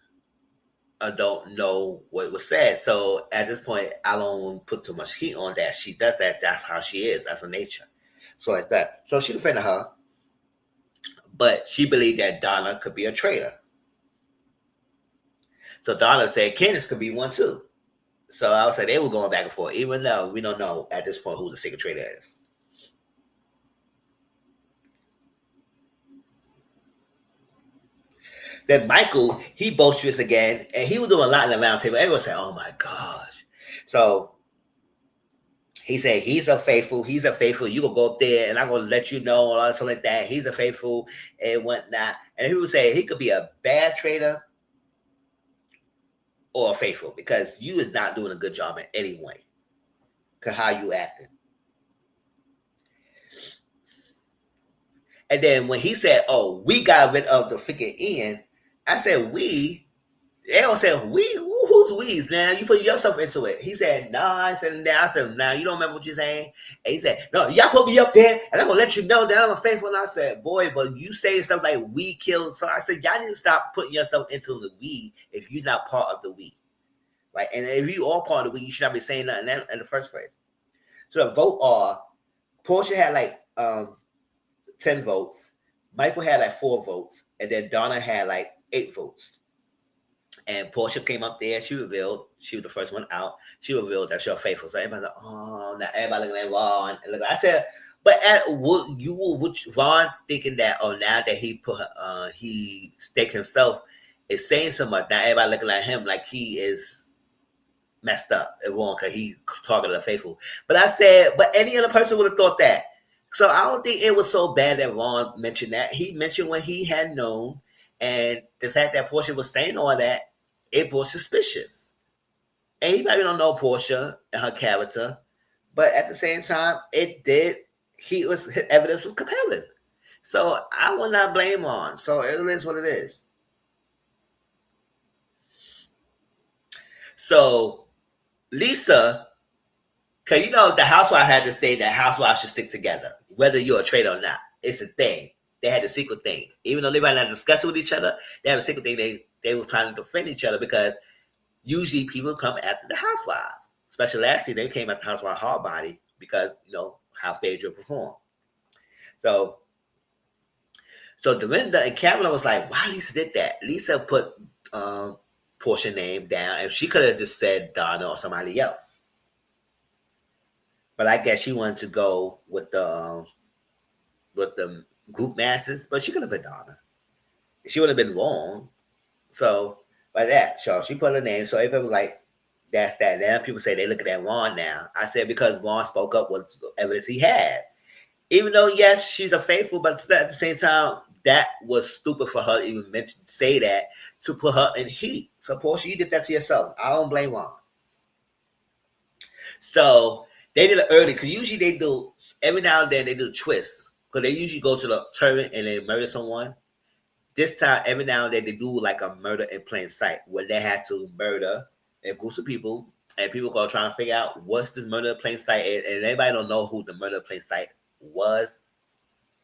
A: I don't know what was said. So at this point, I don't put too much heat on that. She does that. That's how she is. That's her nature. So like that. So she defended her. But she believed that Donna could be a traitor. So Donna said Candace could be one too. So I would say they were going back and forth, even though we don't know at this point who the secret traitor is. Then Michael, he boisterous again, and he was doing a lot in the round table. Everyone said, oh my gosh. So he said, he's a faithful. You will go up there and I'm going to let you know, or something like that. He's a faithful and whatnot. And people say he could be a bad traitor or a faithful because you is not doing a good job in any way. Because how you acting. And then when he said, oh, we got rid of the freaking Ian, I said, we. They all said, we? Who's whose weeds? Now you put yourself into it. He said, nah. I said, nah. I said, nah, you don't remember what you're saying? And he said, no, y'all put me up there, and I'm gonna let you know that I'm a faithful. And I said, boy, but you say stuff like we killed. So I said, y'all need to stop putting yourself into the we if you're not part of the we. Right? And if you are part of the we, you should not be saying nothing in the first place. So the vote are Portia had like 10 votes, Michael had like 4 votes, and then Donna had like 8 votes. And Portia came up there. She revealed she was the first one out. She revealed that she was faithful. So everybody's like, oh, now everybody looking at Ron. And look, I said, but Ron thinking that, oh, now that he staked himself is saying so much. Now everybody looking at him like he is messed up and wrong because he targeted the faithful. But I said, but any other person would have thought that. So I don't think it was so bad that Ron mentioned that. He mentioned when he had known, and the fact that Portia was saying all that, it was suspicious. And he probably don't know Portia and her character, but at the same time, it did. His evidence was compelling. So I will not blame Ron. So it is what it is. So Lisa, because you know the housewife had this thing that housewives should stick together, whether you're a traitor or not. It's a thing. They had a secret thing. Even though they might not discuss it with each other, they have a secret thing. They were trying to defend each other because usually people come after the housewife. Especially last year, they came after the housewife hard body because, you know, how Phaedra performed. So Dorinda and Cameron was like, why Lisa did that? Lisa put Portia's name down, and she could have just said Donna or somebody else. But I guess she wanted to go with the group masses, but she could have been Donna. She would have been wrong. So by that, so she put her name. So everybody was like, that's that. Now people say they look at that Ron now. I said because Ron spoke up with evidence he had. Even though, yes, she's a faithful, but at the same time, that was stupid for her to even say that to put her in heat. So Portia, you did that to yourself. I don't blame Ron. So they did it early because usually they do every now and then they do twists because they usually go to the turret and they murder someone. This time, every now and then they do like a murder in plain sight where they had to murder a group of people and people go trying to figure out what's this murder in plain sight and everybody don't know who the murder in plain sight was.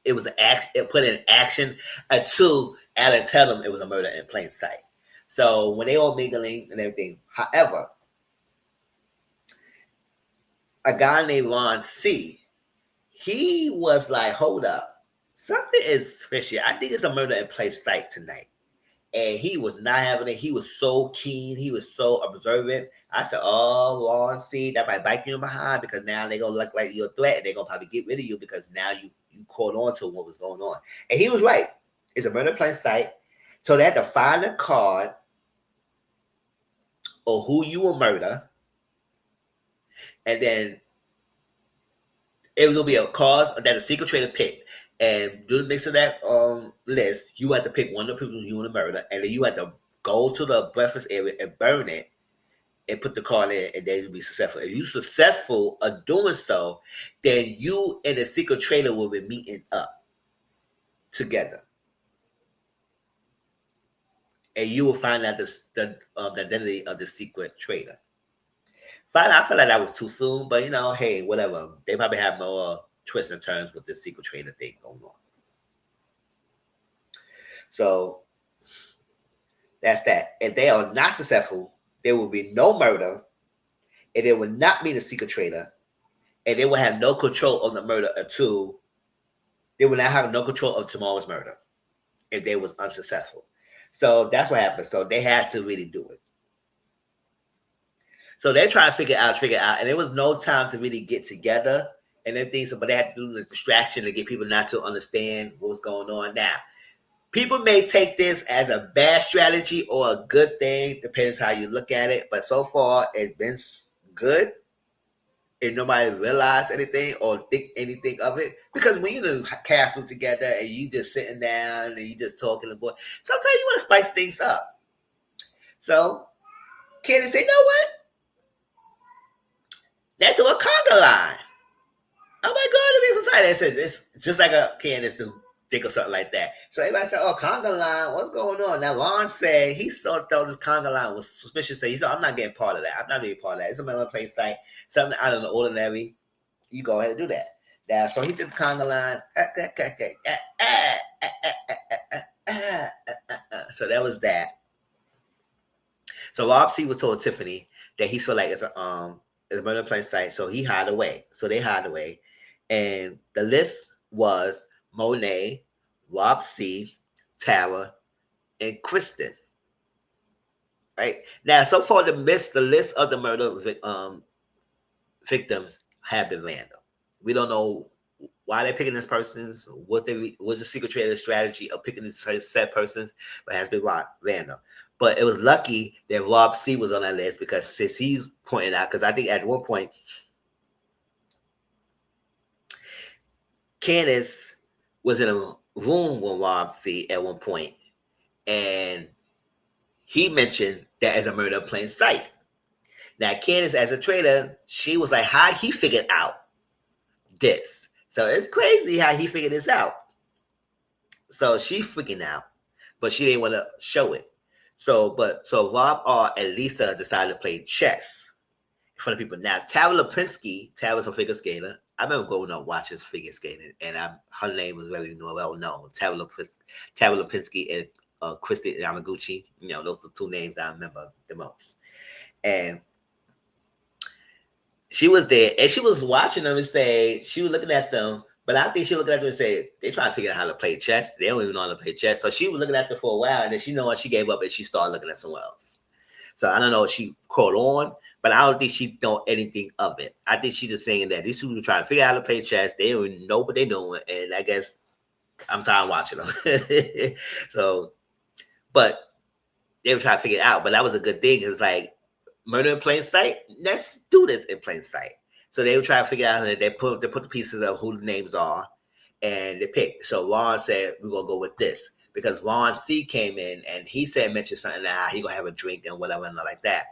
A: It was an action. It put in action until Alan tell them it was a murder in plain sight. So when they all mingling and everything, however, a guy named Ron C, he was like, hold up, something is fishy. I think it's a murder in plain sight tonight. And he was not having it. He was so keen. He was so observant. I said, oh, Ron C, that might bite you in behind because now they're going to look like you're a threat and they're going to probably get rid of you because now you caught on to what was going on. And he was right. It's a murder in plain sight. So they had to find a card or who you will murder. And then it will be a cause that a secret traitor picked. And do the mix of that list, you have to pick one of the people you want to murder, and then you have to go to the breakfast area and burn it and put the card in, and then you'll be successful. If you're successful at doing so, then you and the secret traitor will be meeting up together. And you will find out the identity of the secret traitor. I feel like that was too soon, but you know, hey, whatever. They probably have more twists and turns with the secret traitor thing going on. So that's that. If they are not successful, there will be no murder, and they will not be the secret traitor, and they will have no control of the murder until they will not have no control of tomorrow's murder if they was unsuccessful. So that's what happened. So they had to really do it. So they're trying to figure out, and there was no time to really get together and everything. So, but they had to do the distraction to get people not to understand what's going on. Now, people may take this as a bad strategy or a good thing, depends how you look at it. But so far, it's been good, and nobody realized anything or think anything of it. Because when you're in a castle together and you just sitting down and you just talking to boy, sometimes you want to spice things up. So, Candace say, you know what? Let's do a conga line. Oh my God, the Mizzle side. It's just like a Candace do. think of something like that. So everybody said, "Oh, conga line, what's going on?" Now Ron said he thought this conga line was suspicious. So he said, "I'm not getting part of that. I'm not getting part of that. It's a another place site, something out of the ordinary. You go ahead and do that." Now, so he did the conga line. So that was that. So Rob C was told Tiffany that he felt like it's a murder place site, so he hired away. So they hired away, and the list was Monet, Rob C, Tara, and Kristen. Right now, so far the list of the murder victims have been random. We don't know why they're picking these persons, what they was the secret trader strategy of picking these set persons, but it has been random. But it was lucky that Rob C was on that list because since he's pointing out, because I think at one point Candace was in a room with Rob C at one point, and he mentioned that as a murder in plain sight. Now Candace, as a trader, she was like, how he figured out this. So it's crazy how he figured this out. So she freaking out, but she didn't want to show it. So Rob R and Lisa decided to play chess in front of people. Now Tara Lipinski, Tara's a figure skater. I remember growing up watching figure skating, and her name was very well known. Tara Lipinski and Christy Yamaguchi. You know, those are the two names I remember the most. And she was there, and she was watching them and say she was looking at them. But I think she looked at them and said, they trying to figure out how to play chess. They don't even know how to play chess. So she was looking at them for a while, and then she know what she gave up and she started looking at someone else. So I don't know if she caught on, but I don't think she know anything of it. I think she's just saying that these people trying to figure out how to play chess. They don't even know what they're doing. And I guess I'm tired of watching them. So, but they were trying to figure it out. But that was a good thing. It's like murder in plain sight. Let's do this in plain sight. So they were trying to figure out, and they put the pieces of who the names are, and they picked. So Ron said, we're going to go with this. Because Ron C came in, and he said, mentioned something that he going to have a drink and whatever, and like that.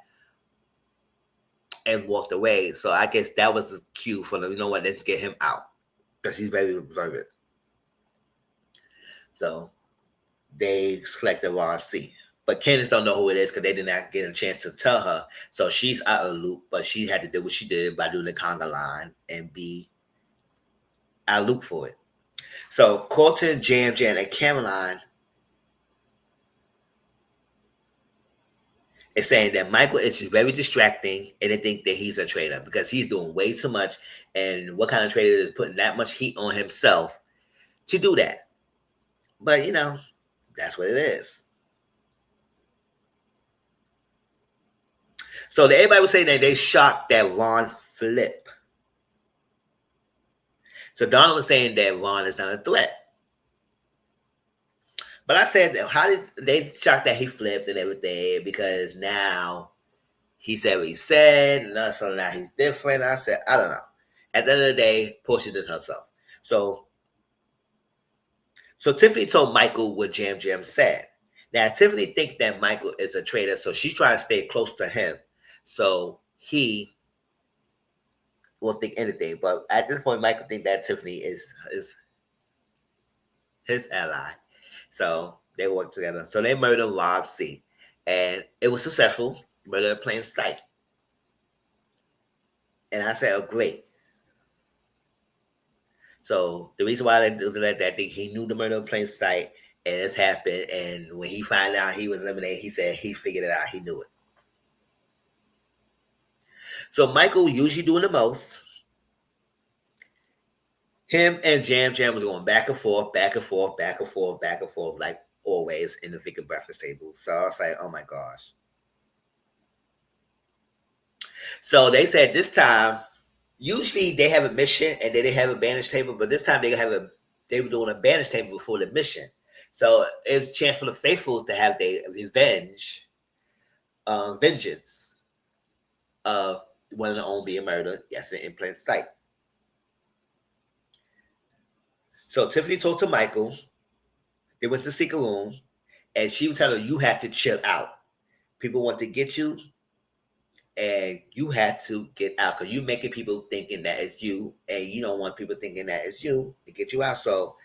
A: And walked away. So I guess that was the cue for them. You know what? Let's get him out. Because he's very observant. So they selected Ron C. But Candace don't know who it is because they did not get a chance to tell her. So she's out of the loop, but she had to do what she did by doing the conga line and be out of the loop for it. So Colton, Jam, and Caroline is saying that Michael is very distracting and they think that he's a traitor because he's doing way too much. And what kind of traitor is putting that much heat on himself to do that? But, you know, that's what it is. So everybody was saying that they shocked that Ron flipped. So Donald was saying that Ron is not a threat. But I said, how did they shocked that he flipped and everything? Because now he said what he said, and so now he's different. I said, I don't know. At the end of the day, Portia did herself. So Tiffany told Michael what Jam said. Now Tiffany thinks that Michael is a traitor, so she's trying to stay close to him. So he won't think anything. But at this point, Michael thinks that Tiffany is his ally. So they work together. So they murdered Rob C. And it was successful. Murder in plain sight. And I said, oh, great. So the reason why they did that, I think he knew the murder in plain sight, and it's happened. And when he found out he was eliminated, he said he figured it out. He knew it. So Michael usually doing the most. Him and Jam was going back and forth, like always in the freaking breakfast table. So I was like, oh my gosh. So they said this time, usually they have a mission and then they have a bandage table, but this time they were doing a bandage table before the mission. So it's a chance for the faithful to have their vengeance of one of their own being murdered, yes, in plain sight. So Tiffany talked to Michael. They went to the secret room, and she was telling her, you have to chill out. People want to get you, and you have to get out because you're making people thinking that it's you, and you don't want people thinking that it's you to get you out. So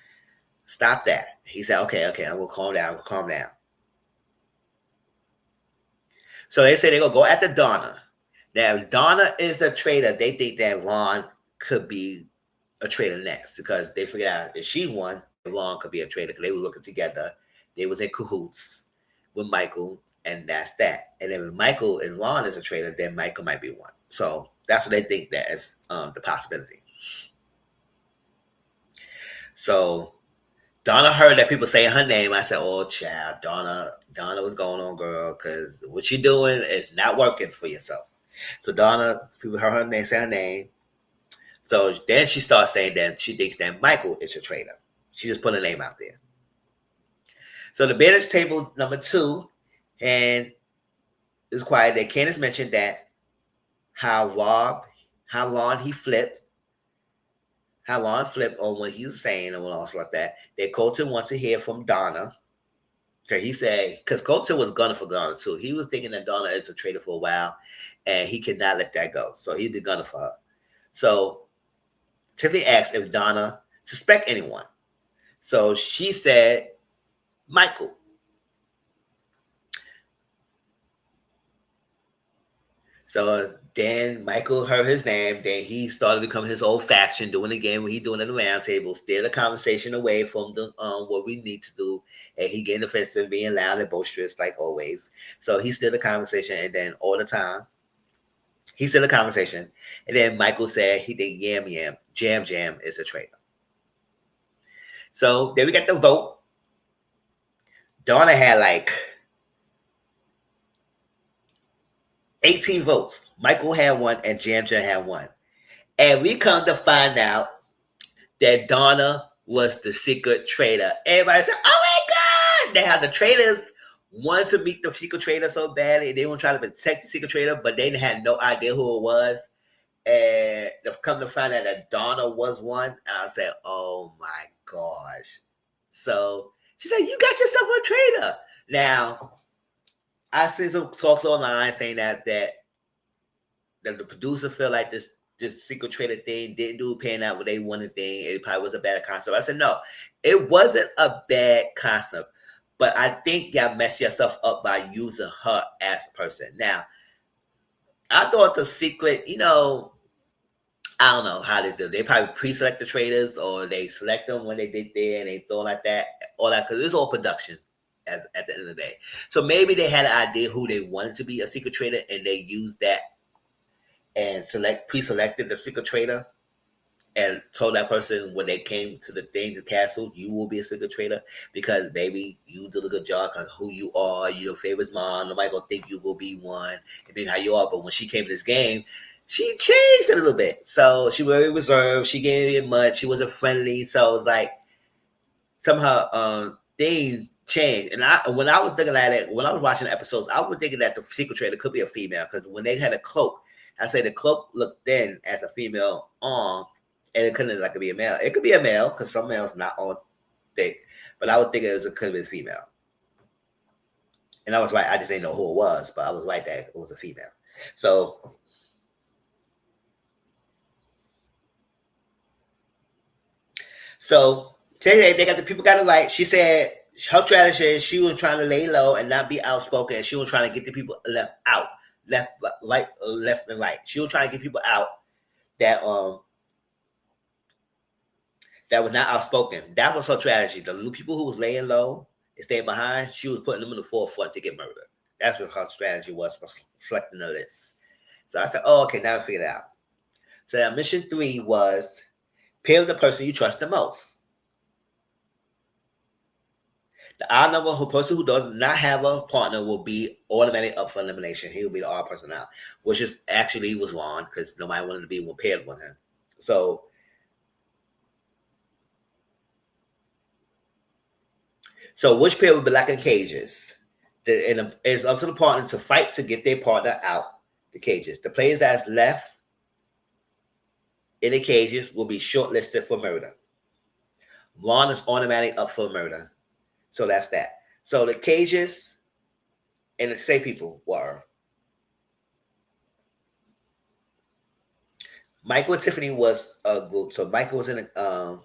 A: Stop that. He said, okay, I'm gonna calm down. I'm gonna calm down. So they say they're gonna go after Donna. Now, if Donna is a traitor, they think that Ron could be a traitor next because they figured out if she won, Ron could be a traitor because they were working together. They was in cahoots with Michael, and that's that. And then if Michael and Ron is a traitor, then Michael might be one. So that's what they think that is the possibility. So Donna heard that people saying her name. I said, "Oh, child, Donna, what's going on, girl? Because what you're doing is not working for yourself." So Donna, people heard her name, say her name. So then she starts saying that she thinks that Michael is a traitor. She just put a name out there. So the bidders table number 2, and it's quiet that Candace mentioned that how long he flipped, how long flipped on what he was saying and all like that. That Colton wants to hear from Donna. Okay, he said, because Colton was gunning for Donna too. He was thinking that Donna is a traitor for a while, and he could not let that go. So he'd be gunning for her. So Tiffany asked if Donna suspect anyone. So she said, Michael. So then Michael heard his name. Then he started becoming his old faction, doing the game what he doing at the round table, steer the conversation away from the what we need to do. And he getting offensive, being loud and boisterous like always. So he steered the conversation, and then all the time he steered the conversation. And then Michael said he think Jam is a traitor. So then we got the vote. Donna had like 18 votes. Michael had one, and Jam had one. And we come to find out that Donna was the secret traitor. Everybody said, "Oh my God!" Now the traitors wanted to meet the secret traitor so badly. They were trying to protect the secret traitor, but they had no idea who it was. And they've come to find out that Donna was one. And I said, "Oh my gosh!" So she said, "You got yourself a traitor." Now I see some talks online saying that the producer feel like this secret traitor thing didn't do pan out what they wanted thing. It probably was a bad concept. I said, no, it wasn't a bad concept. But I think y'all messed yourself up by using her as a person. Now, I thought the secret, I don't know how they do. They probably pre-select the traders or they select them when they did there and they throw like that, all that, because it's all production at the end of the day. So maybe they had an idea who they wanted to be a secret trader and they used that and pre-selected the secret trader and told that person when they came to the castle, you will be a secret trader because baby, you did a good job because who you are, you your favorite mom. Nobody gonna think you will be one and being how you are. But when she came to this game, she changed a little bit. So she was very reserved. She gave it much. She wasn't friendly. So it was like somehow things changed. And when I was thinking at it, when I was watching the episodes, I was thinking that the secret trader could be a female because when they had a cloak, I say the cloak looked thin as a female arm, and it couldn't like be a male. It could be a male because some males not all thick, but I was thinking it could be a female. And I was right. I just didn't know who it was, but I was right that it was a female. So today they got the people got it right. She said her strategy is she was trying to lay low and not be outspoken, and she was trying to get the people left out, left and right. She was trying to get people out that that was not outspoken. That was her strategy. The people who was laying low and staying behind, she was putting them in the forefront to get murdered. That's what her strategy was for selecting the list. So I said, "Oh, okay, now I figured it out." So now mission 3 was pair the person you trust the most. The odd number of person who does not have a partner will be automatically up for elimination. He will be the odd person out, which is actually was wrong because nobody wanted to be paired with him. So which pair would be like in cages? And it's up to the partner to fight to get their partner out the cages. The players that's left in the cages will be shortlisted for murder. Ron is automatically up for murder. So that's that. So the cages and the say people were Michael and Tiffany was a group. So Michael was in a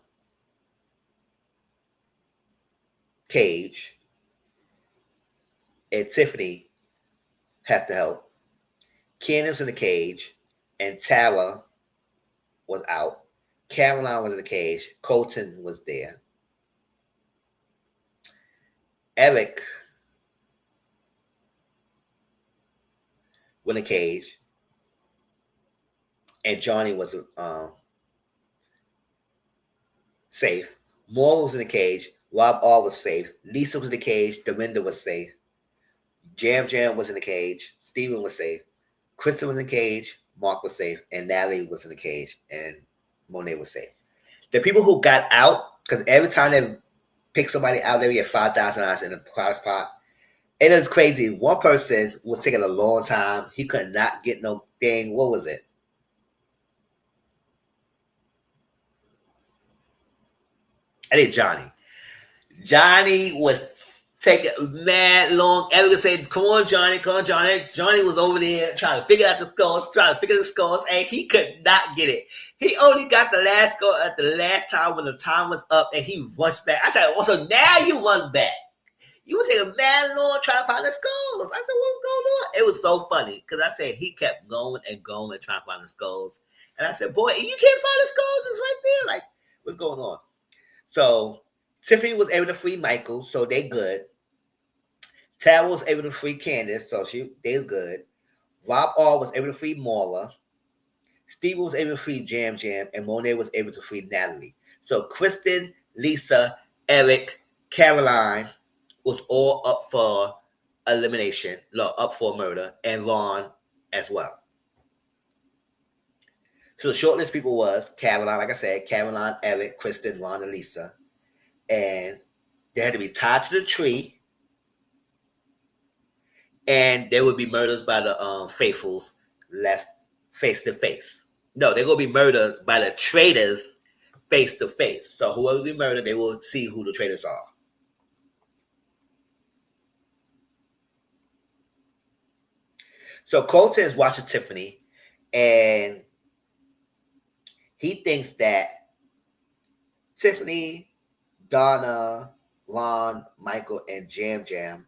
A: cage, and Tiffany had to help. Candace was in the cage, and Tara was out. Caroline was in the cage. Colton was there. Eric was in the cage, and Johnny was safe. Moore was in the cage. Rob R was safe. Lisa was in the cage. Dorinda was safe. Jam Jam was in the cage. Steven was safe. Kristen was in the cage. Mark was safe. And Natalie was in the cage. And Monet was safe. The people who got out, because every time they pick somebody out, they get $5,000 in the prize pot. It is crazy. One person was taking a long time. He could not get no thing. What was it? I think Johnny. Johnny was taking mad long. Everyone said, "Come on, Johnny, come on, Johnny." Johnny was over there trying to figure out the scores, and he could not get it. He only got the last score at the last time when the time was up, and he rushed back. I said, "Well, so now you run back. You were taking mad long trying to find the scores." I said, "What's going on?" It was so funny because I said he kept going and going and trying to find the scores, and I said, "Boy, you can't find the scores. It's right there. Like, what's going on?" So Tiffany was able to free Michael, so they good. Tara was able to free Candace, so they's good. Rob R was able to free Maura. Steve was able to free Jam Jam, and Monet was able to free Natalie. So Kristen, Lisa, Eric, Caroline was all up for elimination, up for murder, and Ron as well. So the short list people was Caroline, like I said, Caroline, Eric, Kristen, Ron, and Lisa. And they had to be tied to the tree. And there would be murders by the faithfuls left face to face. No, they're going to be murdered by the traitors face to face. So whoever be murdered, they will see who the traitors are. So Colton is watching Tiffany, and he thinks that Tiffany, Donna, Ron, Michael, and Jam Jam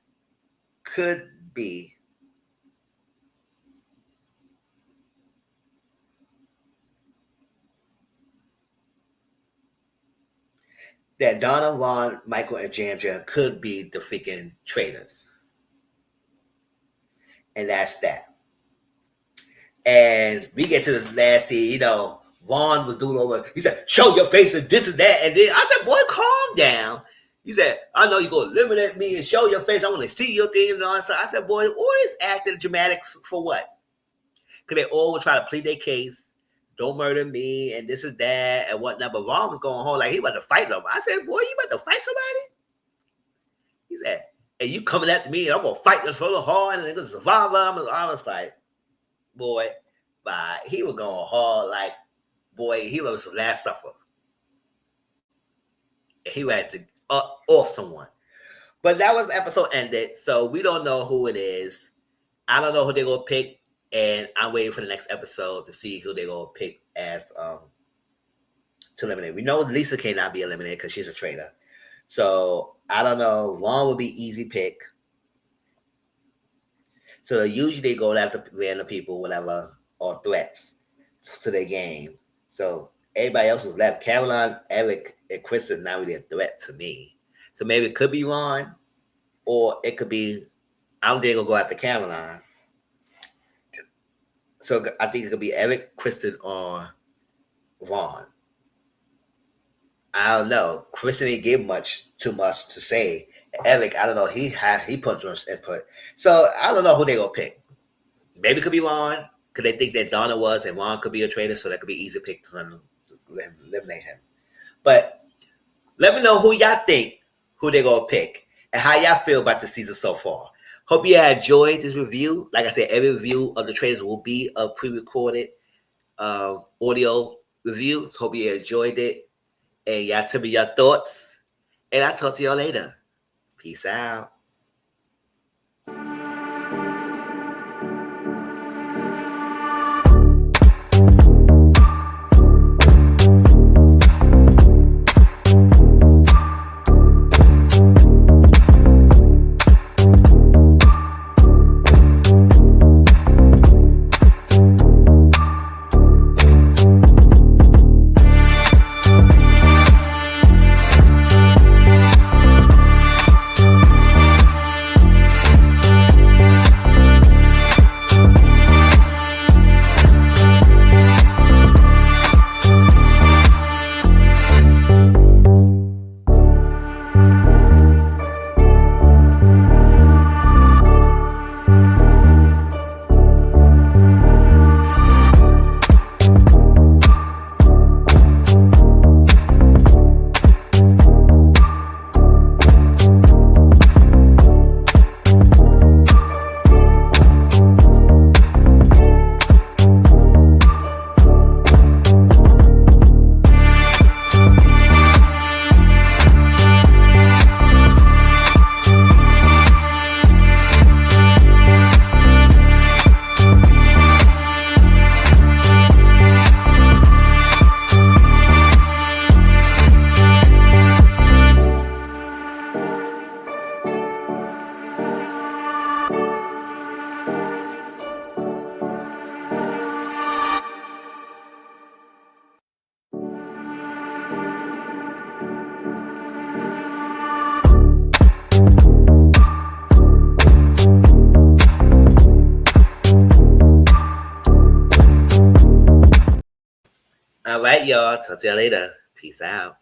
A: could be that Donna, Ron, Michael, and Jam Jam could be the freaking traitors. And that's that. And we get to the last scene, Ron was doing over. He said, "Show your face," and this and that. And then I said, "Boy, calm down." He said, "I know you're going to eliminate me and show your face. I want to see your thing." And all that. I said, "Boy, all this acting dramatics for what?" Because they all would try to plead their case. Don't murder me and this and that and whatnot. But Ron was going home like he about to fight them. I said, "Boy, you about to fight somebody?" He said, "And you coming after me, and I'm going to fight this for the hard and it's a survivor." I was like, boy, bye. He was going hard like, boy, he was the last suffer. He had to off someone. But that was the episode ended, so we don't know who it is. I don't know who they're going to pick, and I'm waiting for the next episode to see who they're going to pick as to eliminate. We know Lisa cannot be eliminated because she's a traitor. So I don't know. Ron would be easy pick. So usually they go after random people, whatever, or threats to their game. So everybody else was left. Caroline, Eric, and Chris is not really a threat to me. So maybe it could be Ron, or it could be, I don't think they're going to go after Caroline. So I think it could be Eric, Kristen, or Ron. I don't know. Kristen didn't give too much to say. Eric, I don't know. He put too much input. So I don't know who they're going to pick. Maybe it could be Ron, because they think that Donna was, and Ron could be a traitor, so that could be easy pick to eliminate him. But let me know who y'all think, who they're going to pick, and how y'all feel about the season so far. Hope you enjoyed this review. Like I said, every review of the trailers will be a pre-recorded audio review. So hope you enjoyed it. And y'all tell me your thoughts. And I'll talk to y'all later. Peace out. All right, y'all. Talk to y'all later. Peace out.